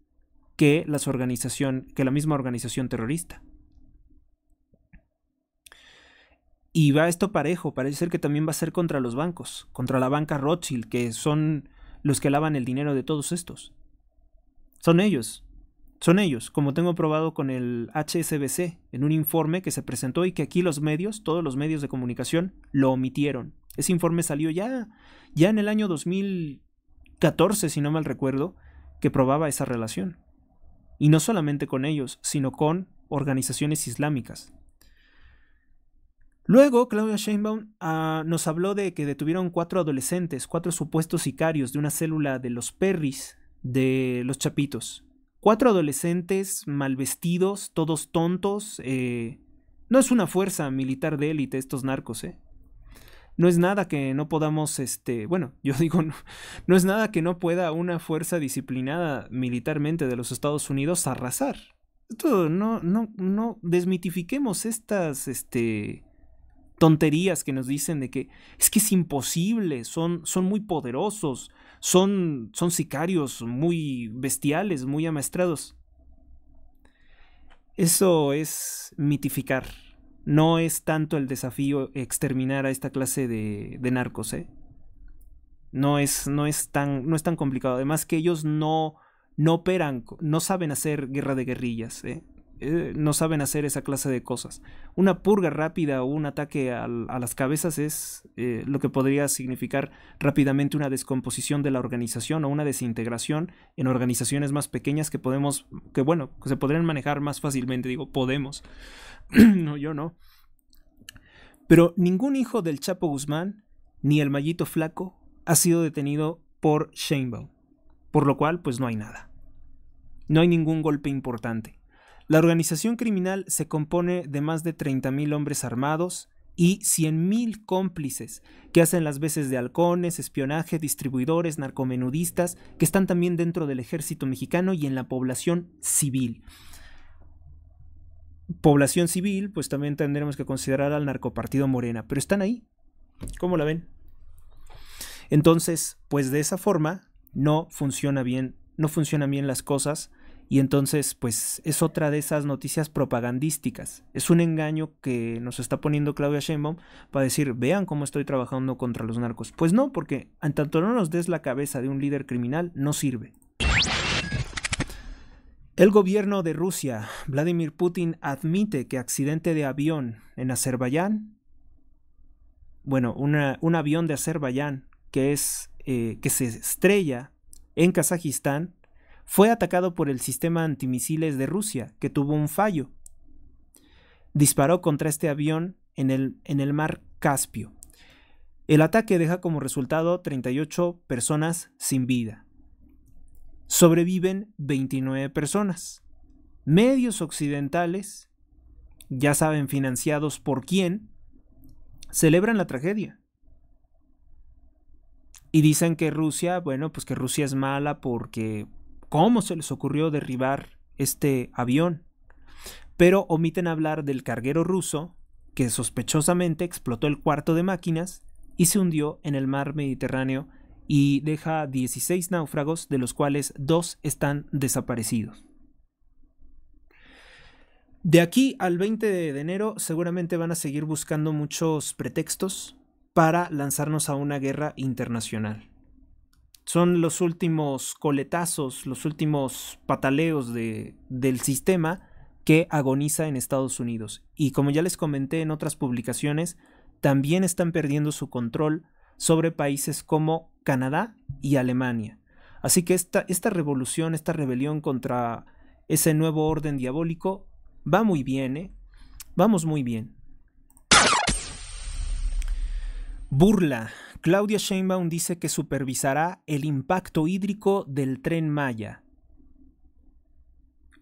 que la misma organización terrorista. Y va esto parejo, parece ser que también va a ser contra los bancos, contra la banca Rothschild, que son los que lavan el dinero de todos estos. Son ellos, como tengo probado con el HSBC, en un informe que se presentó y que aquí todos los medios de comunicación, lo omitieron. Ese informe salió ya en el año 2014, si no mal recuerdo, que probaba esa relación. Y no solamente con ellos, sino con organizaciones islámicas. Luego, Claudia Sheinbaum nos habló de que detuvieron 4 supuestos sicarios de una célula de los Perris, de los Chapitos. 4 adolescentes mal vestidos, todos tontos. No es una fuerza militar de élite estos narcos, No es nada que no podamos, yo digo, no es nada que no pueda una fuerza disciplinada militarmente de los Estados Unidos arrasar. Esto no desmitifiquemos estas, tonterías que nos dicen de que es imposible, son muy poderosos, son sicarios muy bestiales, muy amaestrados. Eso es mitificar. No es tanto el desafío exterminar a esta clase de narcos, No es tan complicado. Además que ellos no operan, no saben hacer guerra de guerrillas, no saben hacer esa clase de cosas. Una purga rápida o un ataque a las cabezas es lo que podría significar rápidamente una descomposición de la organización o una desintegración en organizaciones más pequeñas que se podrían manejar más fácilmente. Digo, podemos. No, yo no. Pero ningún hijo del Chapo Guzmán ni el Mallito Flaco ha sido detenido por Sheinbaum, por lo cual pues no hay nada. No hay ningún golpe importante. La organización criminal se compone de más de 30,000 hombres armados y 100,000 cómplices que hacen las veces de halcones, espionaje, distribuidores, narcomenudistas, que están también dentro del ejército mexicano y en la población civil. Población civil, pues también tendremos que considerar al narcopartido Morena, pero están ahí. ¿Cómo la ven? Entonces, pues de esa forma no funcionan bien las cosas. Y entonces, pues, es otra de esas noticias propagandísticas. Es un engaño que nos está poniendo Claudia Sheinbaum para decir, vean cómo estoy trabajando contra los narcos. Pues no, porque en tanto no nos des la cabeza de un líder criminal, no sirve. El gobierno de Rusia, Vladimir Putin, admite que accidente de avión en Azerbaiyán, un avión de Azerbaiyán que se estrella en Kazajistán, fue atacado por el sistema antimisiles de Rusia, que tuvo un fallo. Disparó contra este avión en el mar Caspio. El ataque deja como resultado 38 personas sin vida. Sobreviven 29 personas. Medios occidentales, ya saben financiados por quién, celebran la tragedia. Y dicen que Rusia, que Rusia es mala porque ¿cómo se les ocurrió derribar este avión? Pero omiten hablar del carguero ruso que sospechosamente explotó el cuarto de máquinas y se hundió en el mar Mediterráneo y deja 16 náufragos, de los cuales 2 están desaparecidos. De aquí al 20 de enero seguramente van a seguir buscando muchos pretextos para lanzarnos a una guerra internacional. Son los últimos coletazos, los últimos pataleos del sistema que agoniza en Estados Unidos. Y como ya les comenté en otras publicaciones, también están perdiendo su control sobre países como Canadá y Alemania. Así que esta revolución, esta rebelión contra ese nuevo orden diabólico va muy bien, ¿eh? Vamos muy bien. Burla. Claudia Sheinbaum dice que supervisará el impacto hídrico del Tren Maya.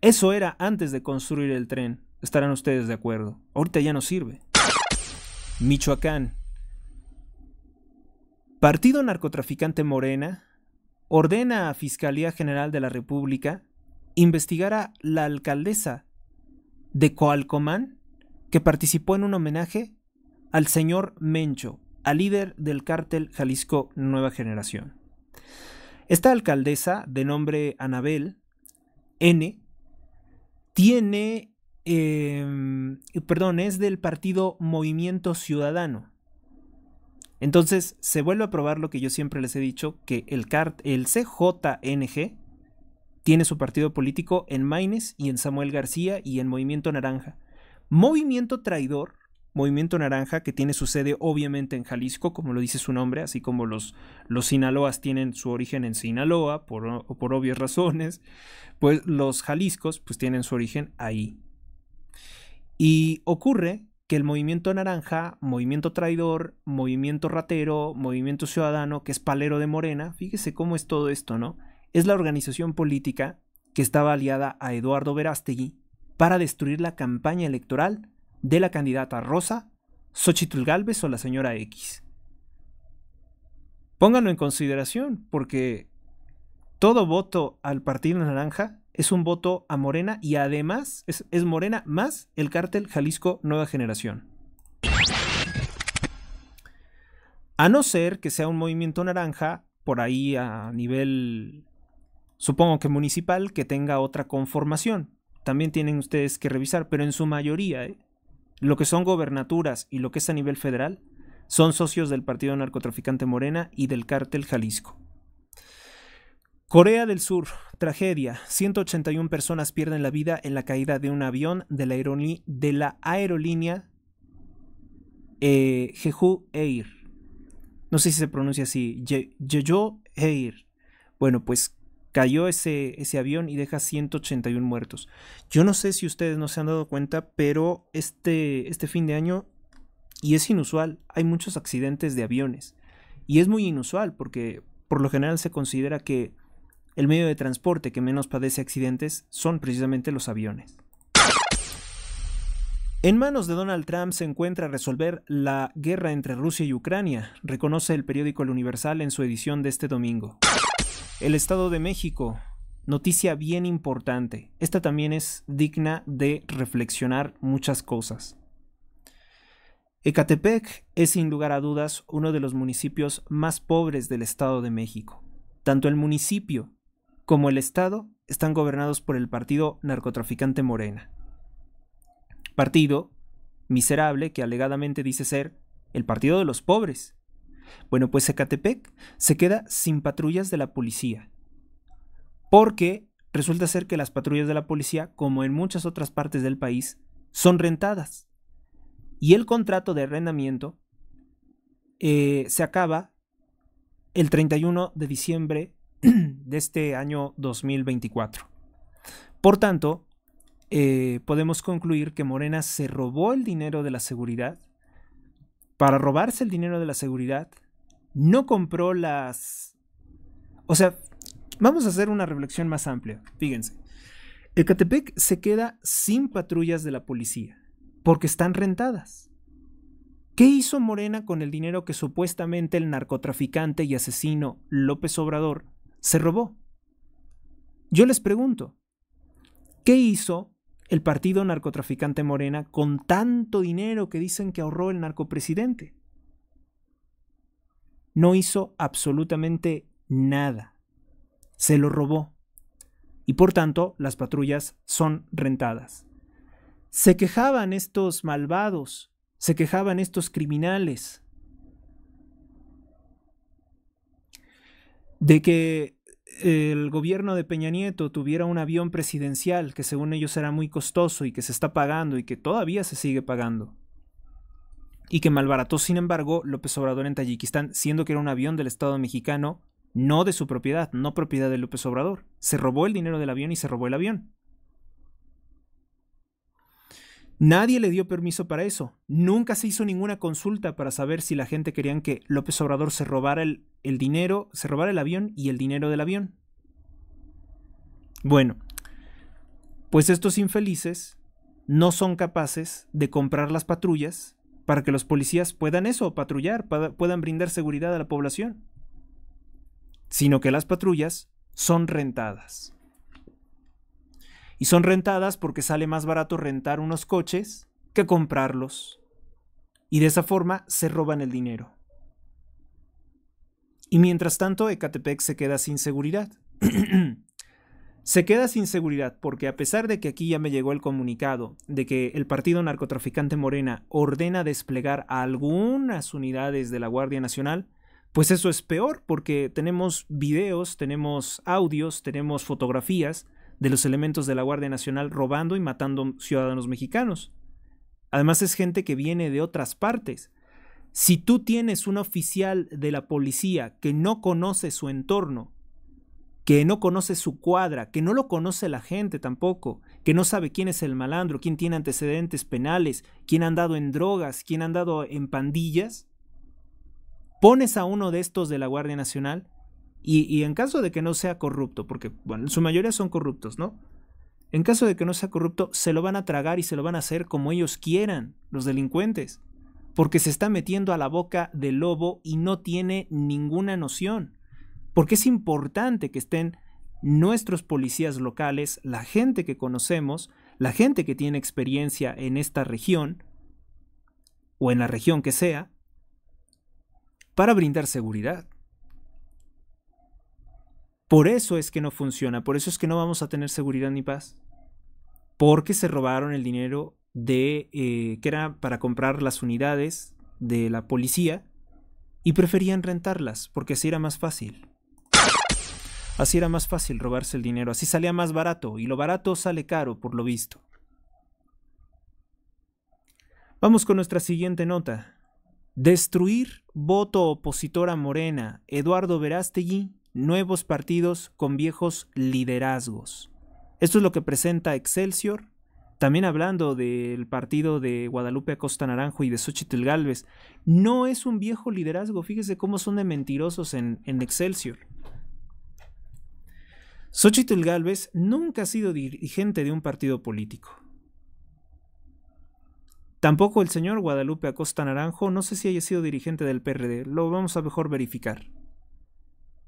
Eso era antes de construir el tren. Estarán ustedes de acuerdo. Ahorita ya no sirve. Michoacán. Partido narcotraficante Morena ordena a Fiscalía General de la República investigar a la alcaldesa de Coalcomán que participó en un homenaje al señor Mencho, al líder del cártel Jalisco Nueva Generación. Esta alcaldesa, de nombre Anabel N., es del partido Movimiento Ciudadano. Entonces se vuelve a probar lo que yo siempre les he dicho, que el CJNG tiene su partido político en Maynes y en Samuel García y en Movimiento Naranja. Movimiento traidor, Movimiento Naranja, que tiene su sede obviamente en Jalisco, como lo dice su nombre, así como los Sinaloas tienen su origen en Sinaloa, por obvias razones, pues los Jaliscos pues tienen su origen ahí. Y ocurre que el Movimiento Naranja, Movimiento Traidor, Movimiento Ratero, Movimiento Ciudadano, que es palero de Morena, fíjese cómo es todo esto, ¿no? Es la organización política que estaba aliada a Eduardo Verástegui para destruir la campaña electoral de la candidata Rosa, Xóchitl Gálvez o la señora X. Pónganlo en consideración, porque todo voto al Partido Naranja es un voto a Morena y además es Morena más el cártel Jalisco Nueva Generación. A no ser que sea un movimiento naranja, por ahí a nivel, supongo que municipal, que tenga otra conformación. También tienen ustedes que revisar, pero en su mayoría, lo que son gobernaturas y lo que es a nivel federal, son socios del partido narcotraficante Morena y del cártel Jalisco. Corea del Sur, tragedia. 181 personas pierden la vida en la caída de un avión de la aerolínea Jeju Air. No sé si se pronuncia así, Jeju Air. Bueno, pues cayó ese avión y deja 181 muertos. Yo no sé si ustedes no se han dado cuenta, pero este fin de año, y es inusual, hay muchos accidentes de aviones. Y es muy inusual porque por lo general se considera que el medio de transporte que menos padece accidentes son precisamente los aviones. En manos de Donald Trump se encuentra resolver la guerra entre Rusia y Ucrania, reconoce el periódico El Universal en su edición de este domingo. El Estado de México, noticia bien importante. Esta también es digna de reflexionar muchas cosas. Ecatepec es sin lugar a dudas uno de los municipios más pobres del Estado de México. Tanto el municipio como el Estado están gobernados por el partido narcotraficante Morena. Partido miserable que alegadamente dice ser el partido de los pobres. Bueno, pues Ecatepec se queda sin patrullas de la policía, porque resulta ser que las patrullas de la policía, como en muchas otras partes del país, son rentadas. Y el contrato de arrendamiento se acaba el 31 de diciembre de este año 2024. Por tanto, podemos concluir que Morena se robó el dinero de la seguridad. Para robarse el dinero de la seguridad, no compró O sea, vamos a hacer una reflexión más amplia. Fíjense, Ecatepec se queda sin patrullas de la policía porque están rentadas. ¿Qué hizo Morena con el dinero que supuestamente el narcotraficante y asesino López Obrador se robó? Yo les pregunto, ¿qué hizo el partido narcotraficante Morena con tanto dinero que dicen que ahorró el narcopresidente? no hizo absolutamente nada. Se lo robó. Y por tanto, las patrullas son rentadas. Se quejaban estos malvados, se quejaban estos criminales de que el gobierno de Peña Nieto tuviera un avión presidencial que según ellos era muy costoso y que se está pagando y que todavía se sigue pagando. Y que malbarató, sin embargo, López Obrador en Tayikistán, siendo que era un avión del Estado mexicano, no de su propiedad, no propiedad de López Obrador. Se robó el dinero del avión y se robó el avión. Nadie le dio permiso para eso. Nunca se hizo ninguna consulta para saber si la gente quería que López Obrador se robara el dinero, se robara el avión y el dinero del avión. Bueno, pues estos infelices no son capaces de comprar las patrullas para que los policías puedan patrullar, puedan brindar seguridad a la población, sino que las patrullas son rentadas. Y son rentadas porque sale más barato rentar unos coches que comprarlos. Y de esa forma se roban el dinero. Y mientras tanto, Ecatepec se queda sin seguridad. Se queda sin seguridad porque a pesar de que aquí ya me llegó el comunicado de que el partido narcotraficante Morena ordena desplegar a algunas unidades de la Guardia Nacional, pues eso es peor porque tenemos videos, tenemos audios, tenemos fotografías de los elementos de la Guardia Nacional robando y matando ciudadanos mexicanos. Además es gente que viene de otras partes. Si tú tienes un oficial de la policía que no conoce su entorno, que no conoce su cuadra, que no lo conoce la gente tampoco, que no sabe quién es el malandro, quién tiene antecedentes penales, quién ha andado en drogas, quién ha andado en pandillas, pones a uno de estos de la Guardia Nacional y en caso de que no sea corrupto, porque bueno, en su mayoría son corruptos, ¿no? En caso de que no sea corrupto, se lo van a tragar y se lo van a hacer como ellos quieran, los delincuentes, porque se está metiendo a la boca del lobo y no tiene ninguna noción. Porque es importante que estén nuestros policías locales, la gente que conocemos, la gente que tiene experiencia en esta región, o en la región que sea, para brindar seguridad. Por eso es que no funciona, por eso es que no vamos a tener seguridad ni paz. Porque se robaron el dinero que era para comprar las unidades de la policía y preferían rentarlas porque así era más fácil. Así era más fácil robarse el dinero, así salía más barato y lo barato sale caro por lo visto. Vamos con nuestra siguiente nota. Destruir voto opositor a Morena, Eduardo Verástegui, nuevos partidos con viejos liderazgos. Esto es lo que presenta Excelsior, también hablando del partido de Guadalupe Acosta Naranjo y de Xóchitl Gálvez. No es un viejo liderazgo, fíjese cómo son de mentirosos en Excelsior. Xóchitl Gálvez nunca ha sido dirigente de un partido político. Tampoco el señor Guadalupe Acosta Naranjo, no sé si haya sido dirigente del PRD, lo vamos a mejor verificar.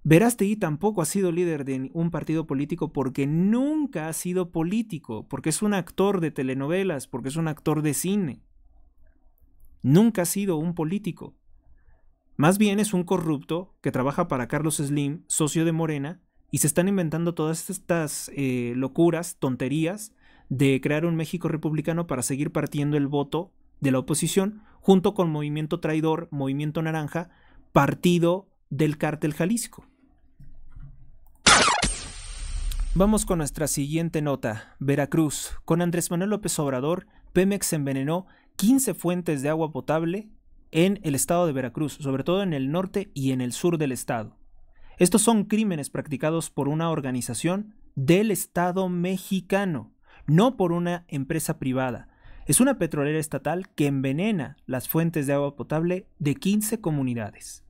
Verástegui tampoco ha sido líder de un partido político porque nunca ha sido político, porque es un actor de telenovelas, porque es un actor de cine. Nunca ha sido un político. Más bien es un corrupto que trabaja para Carlos Slim, socio de Morena, y se están inventando todas estas locuras, tonterías, de crear un México republicano para seguir partiendo el voto de la oposición, junto con Movimiento Traidor, Movimiento Naranja, partido del Cártel Jalisco. Vamos con nuestra siguiente nota. Veracruz. Con Andrés Manuel López Obrador, Pemex envenenó 15 fuentes de agua potable en el estado de Veracruz, sobre todo en el norte y en el sur del estado. Estos son crímenes practicados por una organización del Estado mexicano, no por una empresa privada. Es una petrolera estatal que envenena las fuentes de agua potable de 15 comunidades.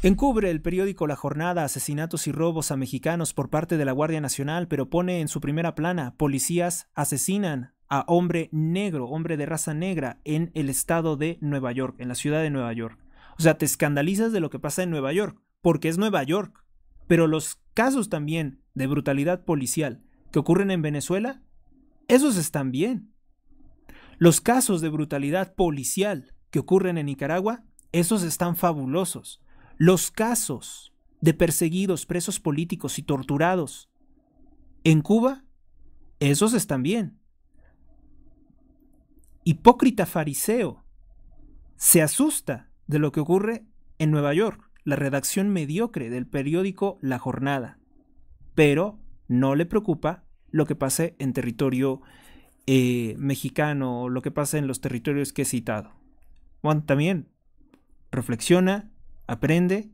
Encubre el periódico La Jornada asesinatos y robos a mexicanos por parte de la Guardia Nacional, pero pone en su primera plana: policías asesinan a hombre negro, hombre de raza negra, en el estado de Nueva York, en la ciudad de Nueva York. O sea, te escandalizas de lo que pasa en Nueva York, porque es Nueva York. Pero los casos también de brutalidad policial que ocurren en Venezuela, esos están bien. Los casos de brutalidad policial que ocurren en Nicaragua, esos están fabulosos. Los casos de perseguidos, presos políticos y torturados en Cuba, esos están bien. Hipócrita fariseo se asusta de lo que ocurre en Nueva York, la redacción mediocre del periódico La Jornada, pero no le preocupa lo que pase en territorio mexicano o lo que pasa en los territorios que he citado. Bueno, también reflexiona, aprende.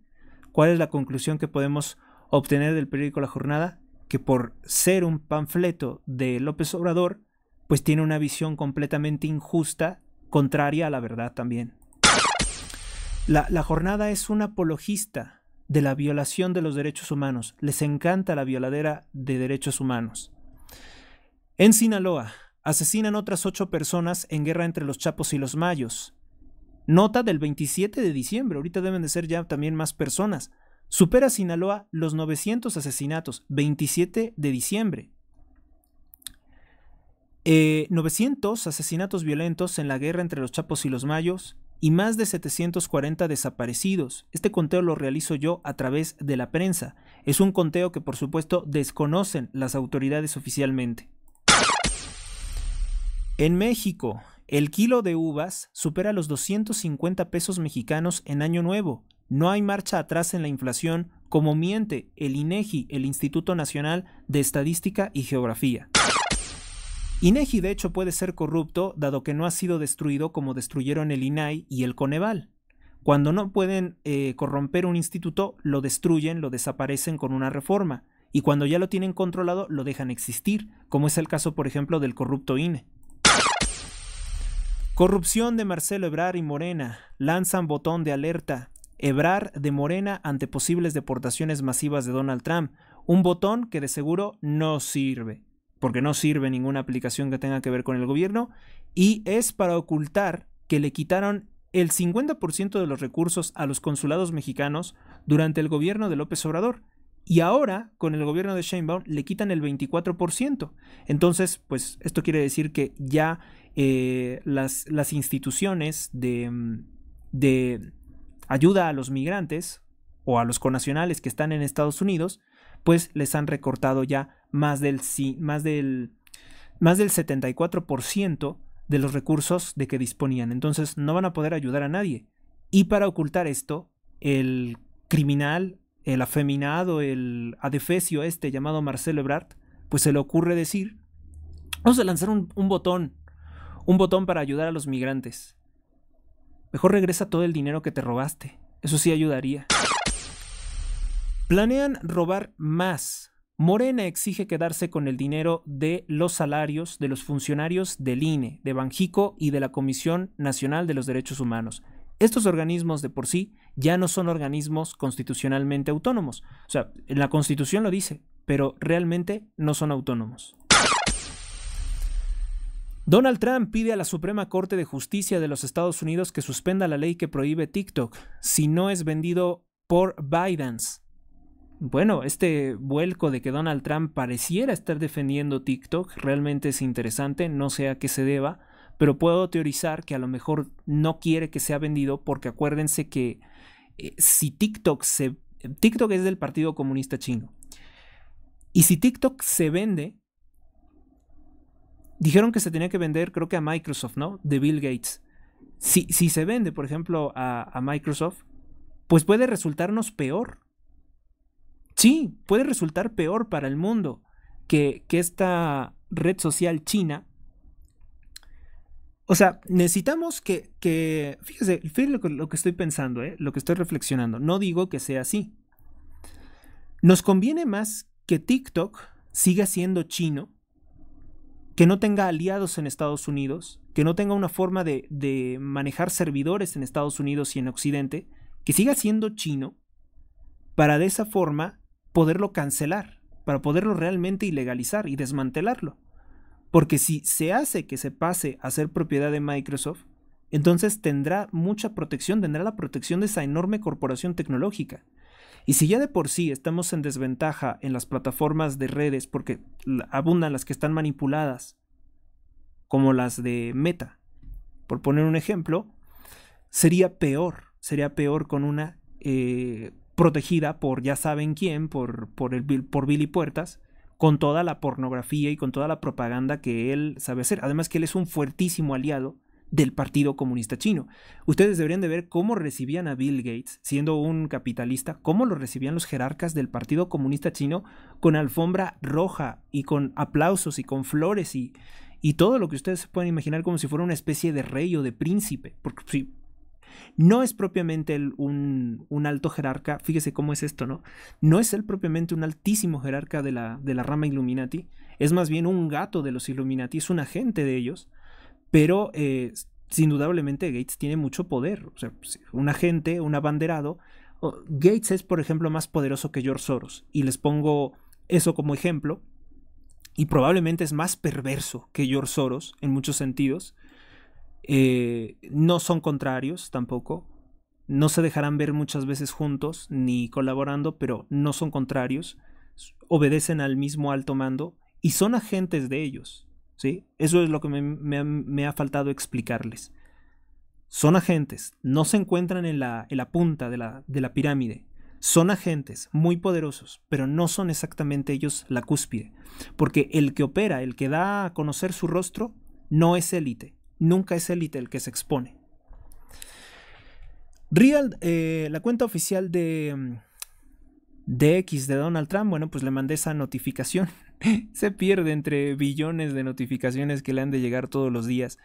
¿Cuál es la conclusión que podemos obtener del periódico La Jornada? Que por ser un panfleto de López Obrador, pues tiene una visión completamente injusta, contraria a la verdad también. La Jornada es un apologista de la violación de los derechos humanos. Les encanta la violadera de derechos humanos. En Sinaloa, asesinan otras 8 personas en guerra entre los Chapos y los Mayos. Nota del 27 de diciembre, ahorita deben de ser ya también más personas. Supera Sinaloa los 900 asesinatos, 27 de diciembre. 900 asesinatos violentos en la guerra entre los Chapos y los Mayos y más de 740 desaparecidos. Este conteo lo realizo yo a través de la prensa. Es un conteo que por supuesto desconocen las autoridades oficialmente. En México, el kilo de uvas supera los 250 pesos mexicanos en Año Nuevo. No hay marcha atrás en la inflación, como miente el INEGI, el Instituto Nacional de Estadística y Geografía. INEGI de hecho puede ser corrupto, dado que no ha sido destruido como destruyeron el INAI y el Coneval. Cuando no pueden corromper un instituto, lo destruyen, lo desaparecen con una reforma. Y cuando ya lo tienen controlado, lo dejan existir, como es el caso, por ejemplo, del corrupto INE. Corrupción de Marcelo Ebrard y Morena. Lanzan botón de alerta. Ebrard de Morena ante posibles deportaciones masivas de Donald Trump. Un botón que de seguro no sirve, porque no sirve ninguna aplicación que tenga que ver con el gobierno, y es para ocultar que le quitaron el 50% de los recursos a los consulados mexicanos durante el gobierno de López Obrador. Y ahora, con el gobierno de Sheinbaum, le quitan el 24%. Entonces, pues esto quiere decir que ya las instituciones de ayuda a los migrantes o a los connacionales que están en Estados Unidos, pues les han recortado ya más del 74% de los recursos de que disponían. Entonces no van a poder ayudar a nadie. Y para ocultar esto, el criminal, el afeminado, el adefesio llamado Marcelo Ebrard, pues se le ocurre decir, vamos a lanzar un botón para ayudar a los migrantes. Mejor regresa todo el dinero que te robaste. Eso sí ayudaría. Planean robar más. Morena exige quedarse con el dinero de los salarios de los funcionarios del INE, de Banjico y de la Comisión Nacional de los Derechos Humanos. Estos organismos de por sí ya no son organismos constitucionalmente autónomos. O sea, en la Constitución lo dice, pero realmente no son autónomos. Donald Trump pide a la Suprema Corte de Justicia de los Estados Unidos que suspenda la ley que prohíbe TikTok si no es vendido por ByteDance. Bueno, este vuelco de que Donald Trump pareciera estar defendiendo TikTok realmente es interesante, no sé a qué se deba, pero puedo teorizar que a lo mejor no quiere que sea vendido porque acuérdense que si TikTok es del Partido Comunista Chino, y si TikTok se vende, dijeron que se tenía que vender, creo que a Microsoft, ¿no? De Bill Gates. Si se vende, por ejemplo, a Microsoft, pues puede resultarnos peor. Sí, puede resultar peor para el mundo que esta red social china. O sea, necesitamos que fíjese lo que estoy pensando, lo que estoy reflexionando. No digo que sea así. Nos conviene más que TikTok siga siendo chino, que no tenga aliados en Estados Unidos, que no tenga una forma de manejar servidores en Estados Unidos y en Occidente, que siga siendo chino, para de esa forma poderlo cancelar, para poderlo realmente ilegalizar y desmantelarlo. Porque si se hace que se pase a ser propiedad de Microsoft, entonces tendrá mucha protección, tendrá la protección de esa enorme corporación tecnológica. Y si ya de por sí estamos en desventaja en las plataformas de redes, porque abundan las que están manipuladas, como las de Meta, por poner un ejemplo, sería peor sería peor con una protegida por ya saben quién, por Billy Puertas, con toda la pornografía y con toda la propaganda que él sabe hacer. Además que él es un fuertísimo aliado del Partido Comunista Chino. Ustedes deberían de ver cómo recibían a Bill Gates, siendo un capitalista, cómo lo recibían los jerarcas del Partido Comunista Chino con alfombra roja y con aplausos y con flores y todo lo que ustedes se pueden imaginar como si fuera una especie de rey o de príncipe. Porque sí, no es propiamente un alto jerarca, fíjese cómo es esto, ¿no? No es él propiamente un altísimo jerarca de la rama Illuminati, es más bien un gato de los Illuminati, es un agente de ellos, pero indudablemente Gates tiene mucho poder, o sea, un agente, un abanderado. Gates es, por ejemplo, más poderoso que George Soros, y les pongo eso como ejemplo, y probablemente es más perverso que George Soros en muchos sentidos. No son contrarios tampoco, no se dejarán ver muchas veces juntos ni colaborando, pero no son contrarios, obedecen al mismo alto mando y son agentes de ellos, ¿sí? Eso es lo que me ha faltado explicarles. Son agentes, no se encuentran en la punta de la pirámide. Son agentes muy poderosos, pero no son exactamente ellos la cúspide, porque el que opera, el que da a conocer su rostro, no es élite. Nunca es élite el que se expone. La cuenta oficial de X de Donald Trump, bueno, pues le mandé esa notificación. Se pierde entre billones de notificaciones que le han de llegar todos los días.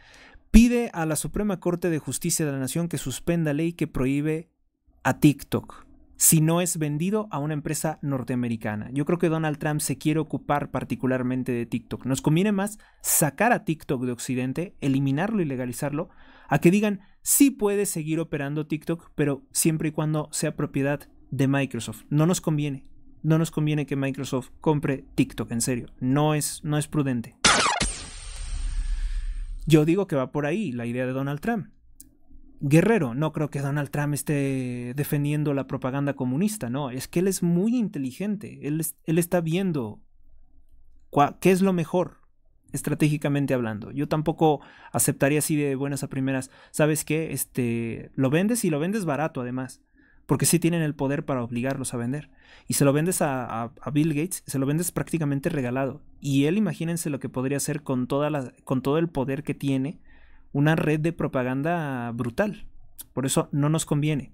Pide a la Suprema Corte de Justicia de la Nación que suspenda ley que prohíbe a TikTok si no es vendido a una empresa norteamericana. Yo creo que Donald Trump se quiere ocupar particularmente de TikTok. Nos conviene más sacar a TikTok de Occidente, eliminarlo y legalizarlo, a que digan sí puede seguir operando TikTok, pero siempre y cuando sea propiedad de Microsoft. No nos conviene. No nos conviene que Microsoft compre TikTok, en serio. No es prudente. Yo digo que va por ahí la idea de Donald Trump. Guerrero, no creo que Donald Trump esté defendiendo la propaganda comunista, no, es que él es muy inteligente, él está viendo qué es lo mejor, estratégicamente hablando. Yo tampoco aceptaría así de buenas a primeras, ¿sabes qué? Lo vendes y lo vendes barato además, porque sí tienen el poder para obligarlos a vender. Y se lo vendes a Bill Gates, se lo vendes prácticamente regalado. Y él, imagínense lo que podría hacer con todo el poder que tiene, una red de propaganda brutal. Por eso no nos conviene.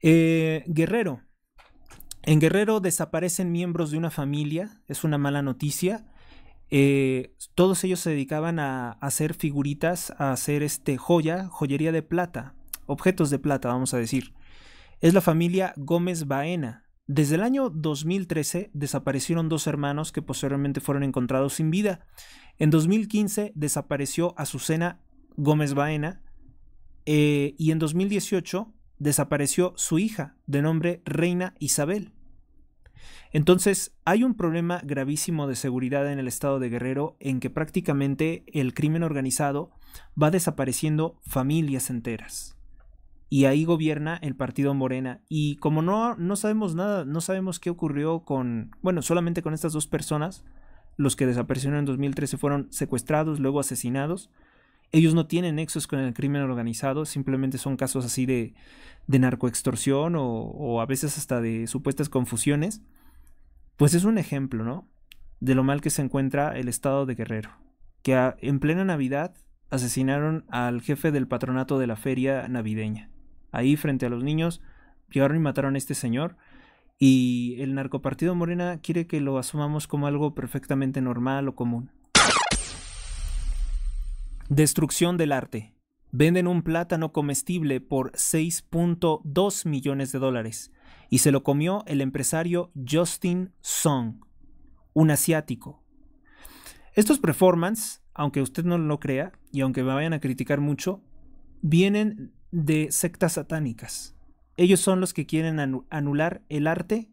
Guerrero. En Guerrero desaparecen miembros de una familia. Es una mala noticia. Todos ellos se dedicaban a hacer figuritas, a hacer joyería de plata, objetos de plata, vamos a decir. Es la familia Gómez Baena. Desde el año 2013 desaparecieron dos hermanos que posteriormente fueron encontrados sin vida. En 2015 desapareció Azucena Gómez Baena y en 2018 desapareció su hija de nombre Reina Isabel. Entonces hay un problema gravísimo de seguridad en el estado de Guerrero en que prácticamente el crimen organizado va desapareciendo familias enteras. Y ahí gobierna el partido Morena. Y como no sabemos nada, no sabemos qué ocurrió solamente con estas dos personas. Los que desaparecieron en 2013 fueron secuestrados, luego asesinados. Ellos no tienen nexos con el crimen organizado, simplemente son casos así de narcoextorsión o a veces hasta de supuestas confusiones. Pues es un ejemplo, ¿no? De lo mal que se encuentra el estado de Guerrero. Que en plena Navidad asesinaron al jefe del patronato de la feria navideña. Ahí frente a los niños llegaron y mataron a este señor. Y el narcopartido Morena quiere que lo asumamos como algo perfectamente normal o común. Destrucción del arte. Venden un plátano comestible por $6.2 millones y se lo comió el empresario Justin Song, un asiático. Estos performances, aunque usted no lo crea y aunque me vayan a criticar mucho, vienen de sectas satánicas. Ellos son los que quieren anular el arte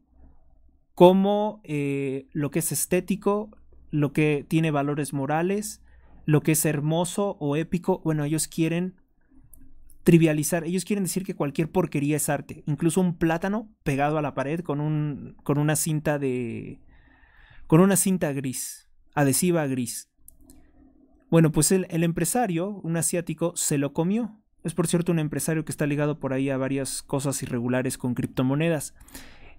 como lo que es estético, lo que tiene valores morales, lo que es hermoso o épico. Bueno, ellos quieren trivializar, ellos quieren decir que cualquier porquería es arte, incluso un plátano pegado a la pared con una cinta gris, adhesiva gris. Bueno, pues el empresario, un asiático, se lo comió es por cierto un empresario que está ligado por ahí a varias cosas irregulares con criptomonedas.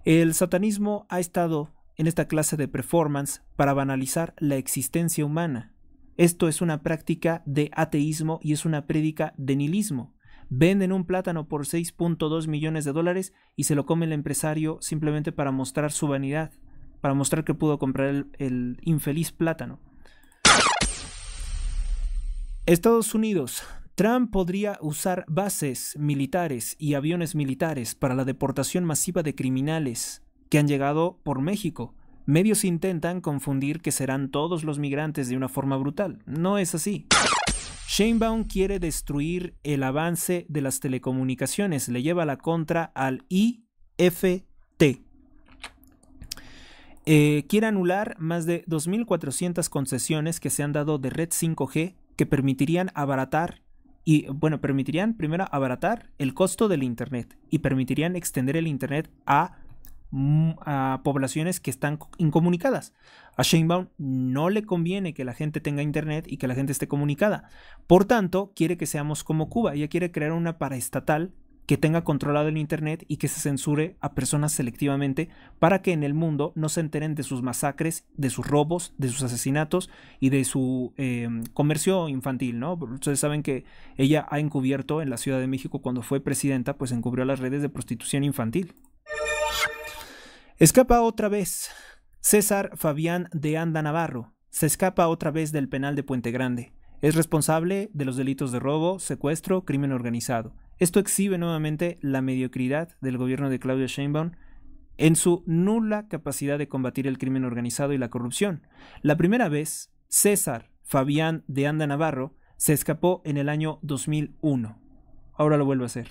El satanismo ha estado en esta clase de performance para banalizar la existencia humana. Esto es una práctica de ateísmo y es una prédica de nihilismo. Venden un plátano por 6.2 millones de dólares y se lo come el empresario simplemente para mostrar su vanidad, para mostrar que pudo comprar el infeliz plátano. Estados Unidos. Trump podría usar bases militares y aviones militares para la deportación masiva de criminales que han llegado por México. Medios intentan confundir que serán todos los migrantes de una forma brutal. No es así. Sheinbaum quiere destruir el avance de las telecomunicaciones. Le lleva la contra al IFT. Quiere anular más de 2.400 concesiones que se han dado de red 5G que permitirían permitirían primero abaratar el costo del Internet y permitirían extender el Internet a poblaciones que están incomunicadas. A Sheinbaum no le conviene que la gente tenga Internet y que la gente esté comunicada. Por tanto, quiere que seamos como Cuba. Ella quiere crear una paraestatal que tenga controlado el Internet y que se censure a personas selectivamente para que en el mundo no se enteren de sus masacres, de sus robos, de sus asesinatos y de su comercio infantil, ¿no? Ustedes saben que ella ha encubierto en la Ciudad de México cuando fue presidenta, pues encubrió las redes de prostitución infantil. Escapa otra vez. César Fabián de Anda Navarro se escapa otra vez del penal de Puente Grande. Es responsable de los delitos de robo, secuestro, crimen organizado. Esto exhibe nuevamente la mediocridad del gobierno de Claudia Sheinbaum en su nula capacidad de combatir el crimen organizado y la corrupción. La primera vez, César Fabián de Anda Navarro se escapó en el año 2001. Ahora lo vuelve a hacer.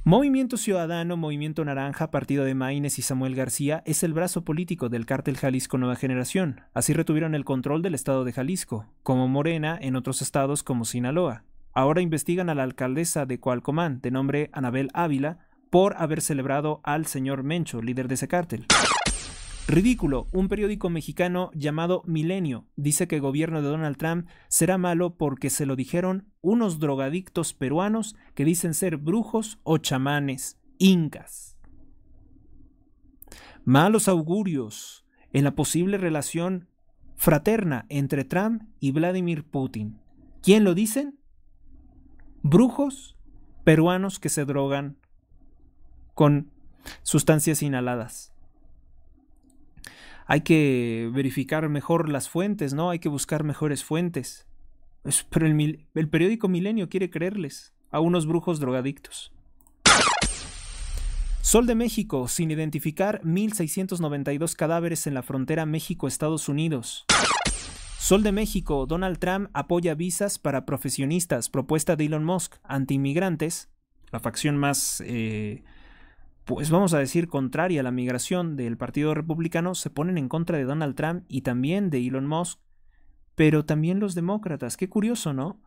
Movimiento Ciudadano, Movimiento Naranja, Partido de Maínez y Samuel García es el brazo político del cártel Jalisco Nueva Generación. Así retuvieron el control del estado de Jalisco, como Morena en otros estados como Sinaloa. Ahora investigan a la alcaldesa de Coalcomán, de nombre Anabel Ávila, por haber celebrado al señor Mencho, líder de ese cártel. Ridículo, un periódico mexicano llamado Milenio dice que el gobierno de Donald Trump será malo porque se lo dijeron unos drogadictos peruanos que dicen ser brujos o chamanes incas. Malos augurios en la posible relación fraterna entre Trump y Vladimir Putin. ¿Quién lo dicen? Brujos peruanos que se drogan con sustancias inhaladas. Hay que verificar mejor las fuentes, ¿no? Hay que buscar mejores fuentes. Pero el periódico Milenio quiere creerles a unos brujos drogadictos. Sol de México, sin identificar 1.692 cadáveres en la frontera México-Estados Unidos. Sol de México, Donald Trump apoya visas para profesionistas, propuesta de Elon Musk, anti-inmigrantes, la facción más... pues vamos a decir, contraria a la migración del Partido Republicano, se ponen en contra de Donald Trump y también de Elon Musk, pero también los demócratas. Qué curioso, ¿no?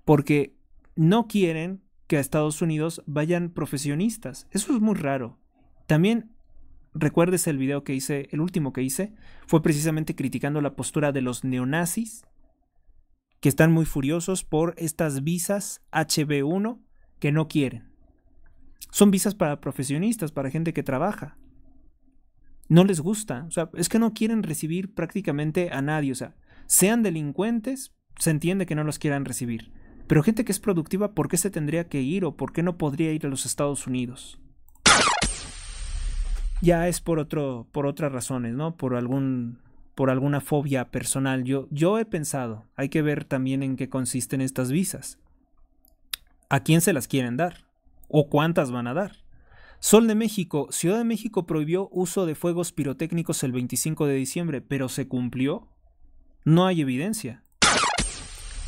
Porque no quieren que a Estados Unidos vayan profesionistas. Eso es muy raro. También, recuerdes el video que hice, el último que hice, fue precisamente criticando la postura de los neonazis, que están muy furiosos por estas visas HB1 que no quieren. Son visas para profesionistas, para gente que trabaja. No les gusta, o sea, es que no quieren recibir prácticamente a nadie, o sea, sean delincuentes, se entiende que no los quieran recibir, pero gente que es productiva, ¿por qué se tendría que ir o por qué no podría ir a los Estados Unidos? Ya es por otras razones, ¿no? Por alguna fobia personal. Yo he pensado, hay que ver también en qué consisten estas visas. ¿A quién se las quieren dar? ¿O cuántas van a dar? Sol de México. Ciudad de México prohibió uso de fuegos pirotécnicos el 25 de diciembre, pero ¿se cumplió? No hay evidencia.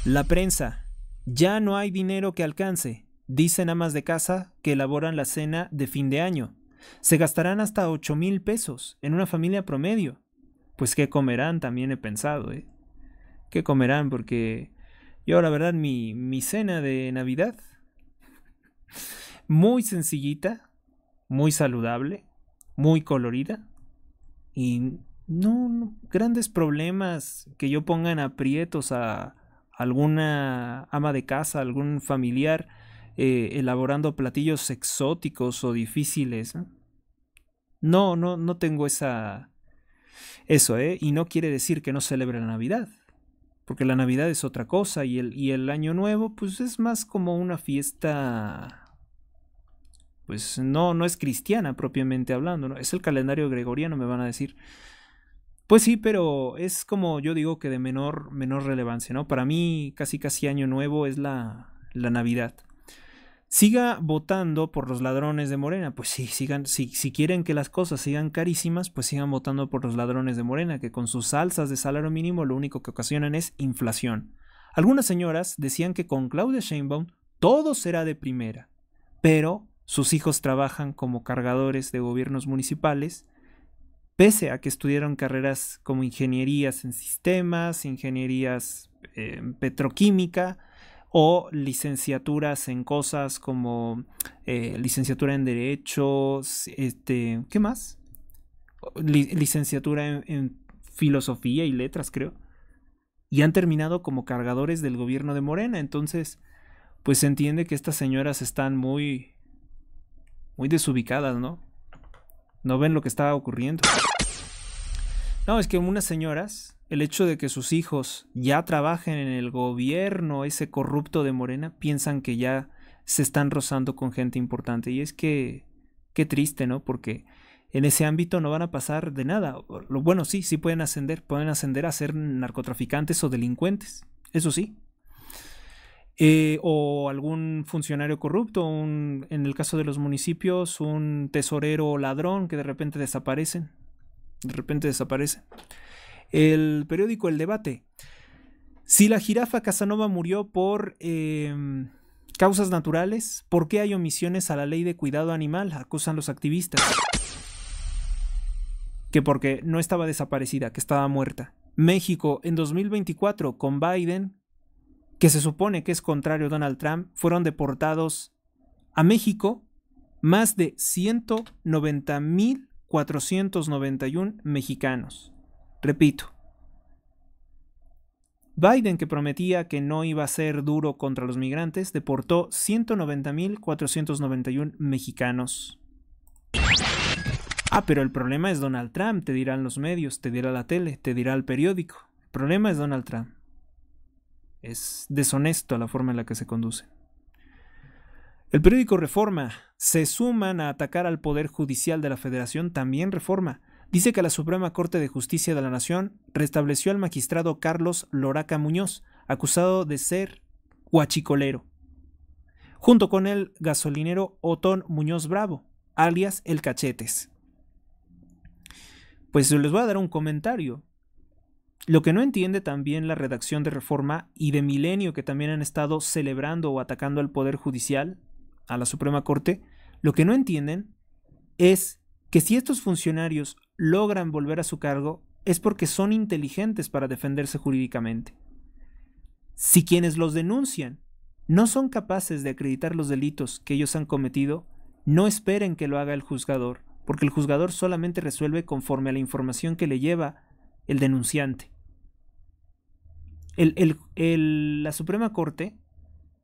La prensa. Ya no hay dinero que alcance. Dicen amas de casa que elaboran la cena de fin de año. Se gastarán hasta 8,000 pesos en una familia promedio. Pues ¿qué comerán? También he pensado, ¿eh? ¿Qué comerán? Porque yo la verdad mi cena de Navidad... muy sencillita, muy saludable, muy colorida y no grandes problemas que yo ponga en aprietos a alguna ama de casa, algún familiar elaborando platillos exóticos o difíciles. No tengo eso, y no quiere decir que no celebre la Navidad, porque la Navidad es otra cosa y el Año Nuevo pues es más como una fiesta, pues no es cristiana propiamente hablando, ¿no? Es el calendario gregoriano, me van a decir. Pues sí, pero es como yo digo que de menor relevancia, ¿no? Para mí casi Año Nuevo es la Navidad. Siga votando por los ladrones de Morena. Pues sí, si quieren que las cosas sigan carísimas, pues sigan votando por los ladrones de Morena, que con sus alzas de salario mínimo lo único que ocasionan es inflación. Algunas señoras decían que con Claudia Sheinbaum todo será de primera, pero sus hijos trabajan como cargadores de gobiernos municipales, pese a que estudiaron carreras como ingenierías en sistemas, ingenierías en petroquímica, o licenciaturas en cosas como licenciatura en derechos, ¿qué más? Licenciatura en filosofía y letras, creo. Y han terminado como cargadores del gobierno de Morena. Entonces, pues se entiende que estas señoras están muy desubicadas, ¿no? No ven lo que está ocurriendo. No, es que unas señoras, el hecho de que sus hijos ya trabajen en el gobierno, ese corrupto de Morena, piensan que ya se están rozando con gente importante. Y es que, qué triste, ¿no? Porque en ese ámbito no van a pasar de nada. Bueno, sí pueden ascender a ser narcotraficantes o delincuentes, eso sí. O algún funcionario corrupto, en el caso de los municipios, un tesorero o ladrón que de repente desaparecen. El periódico El Debate. Si la jirafa Casanova murió por causas naturales, ¿por qué hay omisiones a la ley de cuidado animal? Acusan los activistas. Que porque no estaba desaparecida, que estaba muerta. México en 2024 con Biden, que se supone que es contrario a Donald Trump, fueron deportados a México más de 190,491 mexicanos. Repito, Biden, que prometía que no iba a ser duro contra los migrantes, deportó 190,491 mexicanos. Pero el problema es Donald Trump, te dirán los medios, te dirá la tele, te dirá el periódico. El problema es Donald Trump. Es deshonesto la forma en la que se conduce. El periódico Reforma. Se suman a atacar al Poder Judicial de la Federación, también Reforma. Dice que la Suprema Corte de Justicia de la Nación restableció al magistrado Carlos Loraca Muñoz, acusado de ser huachicolero, junto con el gasolinero Otón Muñoz Bravo, alias El Cachetes. Pues les voy a dar un comentario. Lo que no entiende también la redacción de Reforma y de Milenio, que también han estado celebrando o atacando al Poder Judicial, a la Suprema Corte, lo que no entienden es que si estos funcionarios logran volver a su cargo es porque son inteligentes para defenderse jurídicamente. Si quienes los denuncian no son capaces de acreditar los delitos que ellos han cometido, no esperen que lo haga el juzgador, porque el juzgador solamente resuelve conforme a la información que le lleva el denunciante. La Suprema Corte,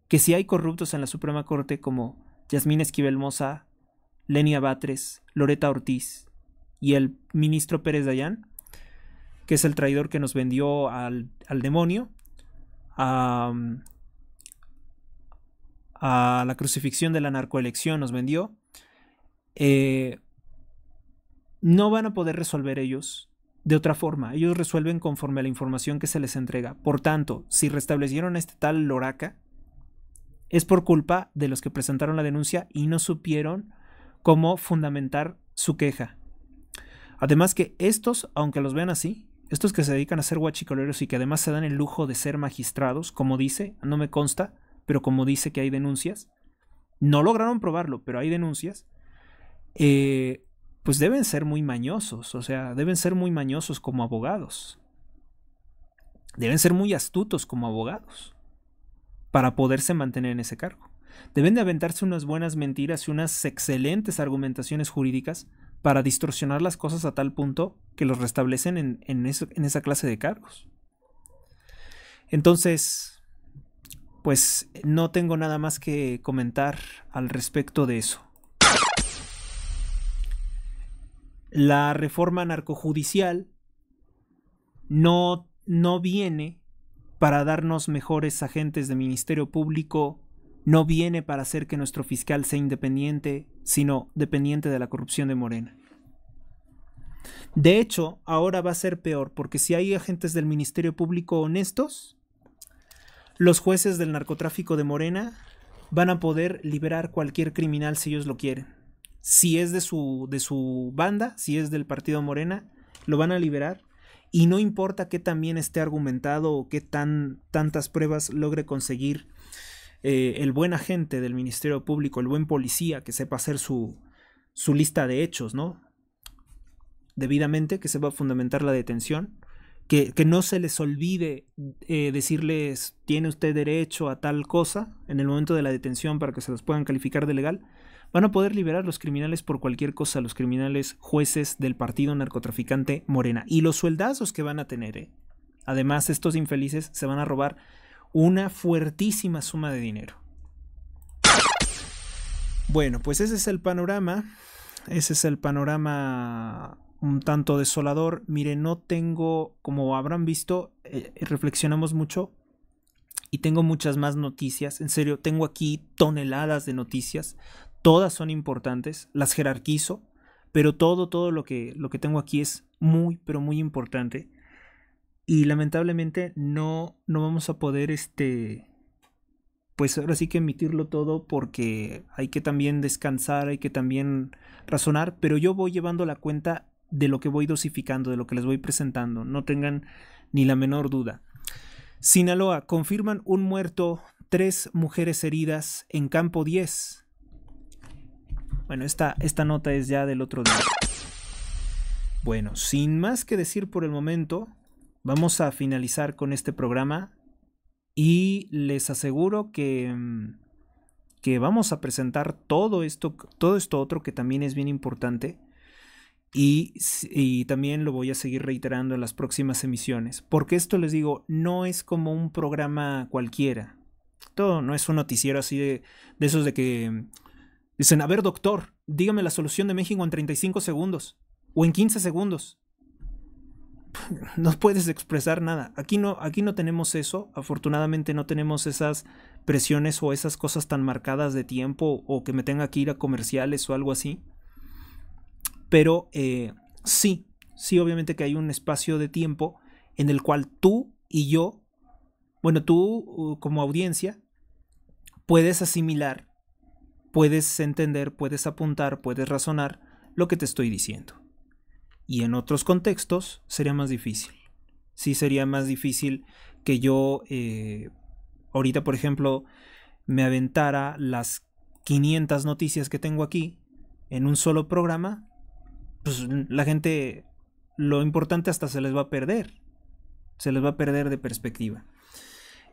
que si hay corruptos en la Suprema Corte como Yasmín Esquivel Moza, Lenia Batres, Loreta Ortiz y el ministro Pérez Dayán, que es el traidor que nos vendió al demonio, a la crucifixión de la narcoelección nos vendió, no van a poder resolver ellos de otra forma. Ellos resuelven conforme a la información que se les entrega. Por tanto, si restablecieron a este tal Loraca, es por culpa de los que presentaron la denuncia y no supieron cómo fundamentar su queja. Además que estos, aunque los vean así, estos que se dedican a ser huachicoleros y que además se dan el lujo de ser magistrados, como dice, no me consta, pero como dice que hay denuncias, no lograron probarlo, pero hay denuncias, pues deben ser muy mañosos, o sea, deben ser muy mañosos como abogados. Deben ser muy astutos como abogados para poderse mantener en ese cargo. Deben de aventarse unas buenas mentiras y unas excelentes argumentaciones jurídicas para distorsionar las cosas a tal punto que los restablecen en esa clase de cargos. Entonces, pues no tengo nada más que comentar al respecto de eso. La reforma narcojudicial no viene para darnos mejores agentes de Ministerio Público, no viene para hacer que nuestro fiscal sea independiente, sino dependiente de la corrupción de Morena. De hecho, ahora va a ser peor, porque si hay agentes del Ministerio Público honestos, los jueces del narcotráfico de Morena van a poder liberar cualquier criminal si ellos lo quieren. Si es de su banda, si es del partido Morena, lo van a liberar. Y no importa qué tan bien esté argumentado o qué tantas pruebas logre conseguir el buen agente del Ministerio Público, el buen policía que sepa hacer su lista de hechos, ¿no? Debidamente, que sepa fundamentar la detención, que no se les olvide decirles tiene usted derecho a tal cosa en el momento de la detención para que se los puedan calificar de legal. Van a poder liberar los criminales por cualquier cosa, los criminales jueces del partido narcotraficante Morena. Y los sueldazos que van a tener, además, estos infelices se van a robar una fuertísima suma de dinero. Bueno, pues ese es el panorama. Ese es el panorama un tanto desolador. Mire, no tengo, como habrán visto, reflexionamos mucho y tengo muchas más noticias. En serio, tengo aquí toneladas de noticias. Todas son importantes, las jerarquizo, pero todo lo que tengo aquí es muy, pero muy importante. Y lamentablemente no vamos a poder, pues ahora sí que emitirlo todo, porque hay que también descansar, hay que también razonar, pero yo voy llevando la cuenta de lo que voy dosificando, de lo que les voy presentando, no tengan ni la menor duda. Sinaloa, confirman un muerto, 3 mujeres heridas en Campo 10. Bueno, esta nota es ya del otro día. Bueno, sin más que decir por el momento, vamos a finalizar con este programa y les aseguro que vamos a presentar todo esto otro que también es bien importante y también lo voy a seguir reiterando en las próximas emisiones, porque esto, les digo, no es como un programa cualquiera. Todo no es un noticiero así de esos de que dicen, a ver, doctor, dígame la solución de México en 35 segundos o en 15 segundos. No puedes expresar nada. Aquí no tenemos eso. Afortunadamente no tenemos esas presiones o esas cosas tan marcadas de tiempo o que me tenga que ir a comerciales o algo así. Pero sí, obviamente que hay un espacio de tiempo en el cual tú y yo, bueno, tú como audiencia, puedes asimilar, puedes entender, puedes apuntar, puedes razonar lo que te estoy diciendo. Y en otros contextos sería más difícil. Sí, sería más difícil que yo ahorita, por ejemplo, me aventara las 500 noticias que tengo aquí en un solo programa. Pues la gente, lo importante hasta se les va a perder. Se les va a perder de perspectiva.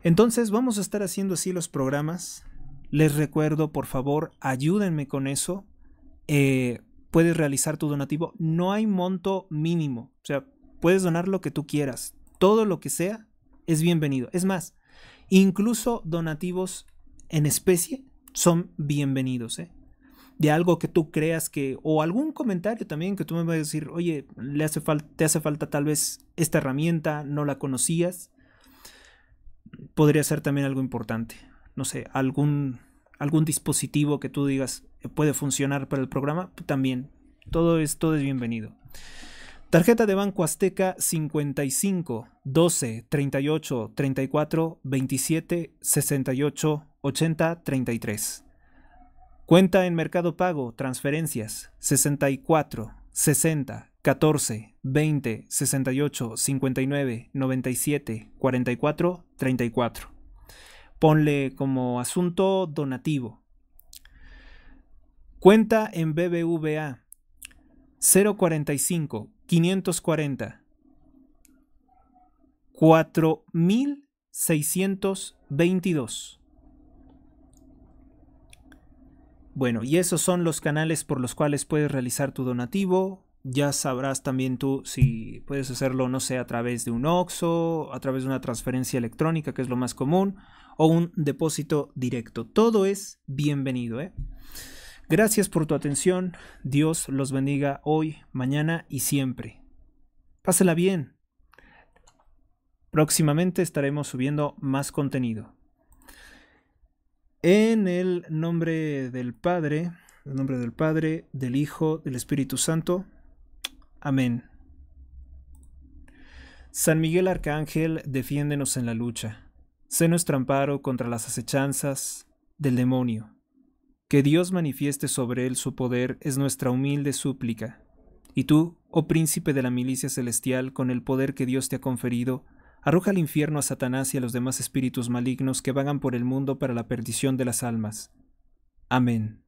Entonces vamos a estar haciendo así los programas. Les recuerdo, por favor, ayúdenme con eso. Puedes realizar tu donativo. No hay monto mínimo. O sea, puedes donar lo que tú quieras. Todo lo que sea es bienvenido. Es más, incluso donativos en especie son bienvenidos, de algo que tú creas que, o algún comentario también que tú me vas a decir, oye, te hace falta tal vez esta herramienta, no la conocías. Podría ser también algo importante. No sé, algún dispositivo que tú digas puede funcionar para el programa, también. Todo es bienvenido. Tarjeta de Banco Azteca 55 12 38 34 27 68 80 33. Cuenta en Mercado Pago, transferencias 64 60 14 20 68 59 97 44 34. Ponle como asunto donativo. Cuenta en BBVA 045 540 4622. Bueno, y esos son los canales por los cuales puedes realizar tu donativo. Ya sabrás también tú si puedes hacerlo, no sé, a través de un OXXO, a través de una transferencia electrónica, que es lo más común, o un depósito directo. Todo es bienvenido, ¿eh? Gracias por tu atención. Dios los bendiga hoy, mañana y siempre. Pásela bien. Próximamente estaremos subiendo más contenido. En el nombre del Padre, del Hijo, del Espíritu Santo. Amén. San Miguel Arcángel, defiéndenos en la lucha. Sé nuestro amparo contra las acechanzas del demonio. Que Dios manifieste sobre él su poder es nuestra humilde súplica. Y tú, oh príncipe de la milicia celestial, con el poder que Dios te ha conferido, arroja al infierno a Satanás y a los demás espíritus malignos que vagan por el mundo para la perdición de las almas. Amén.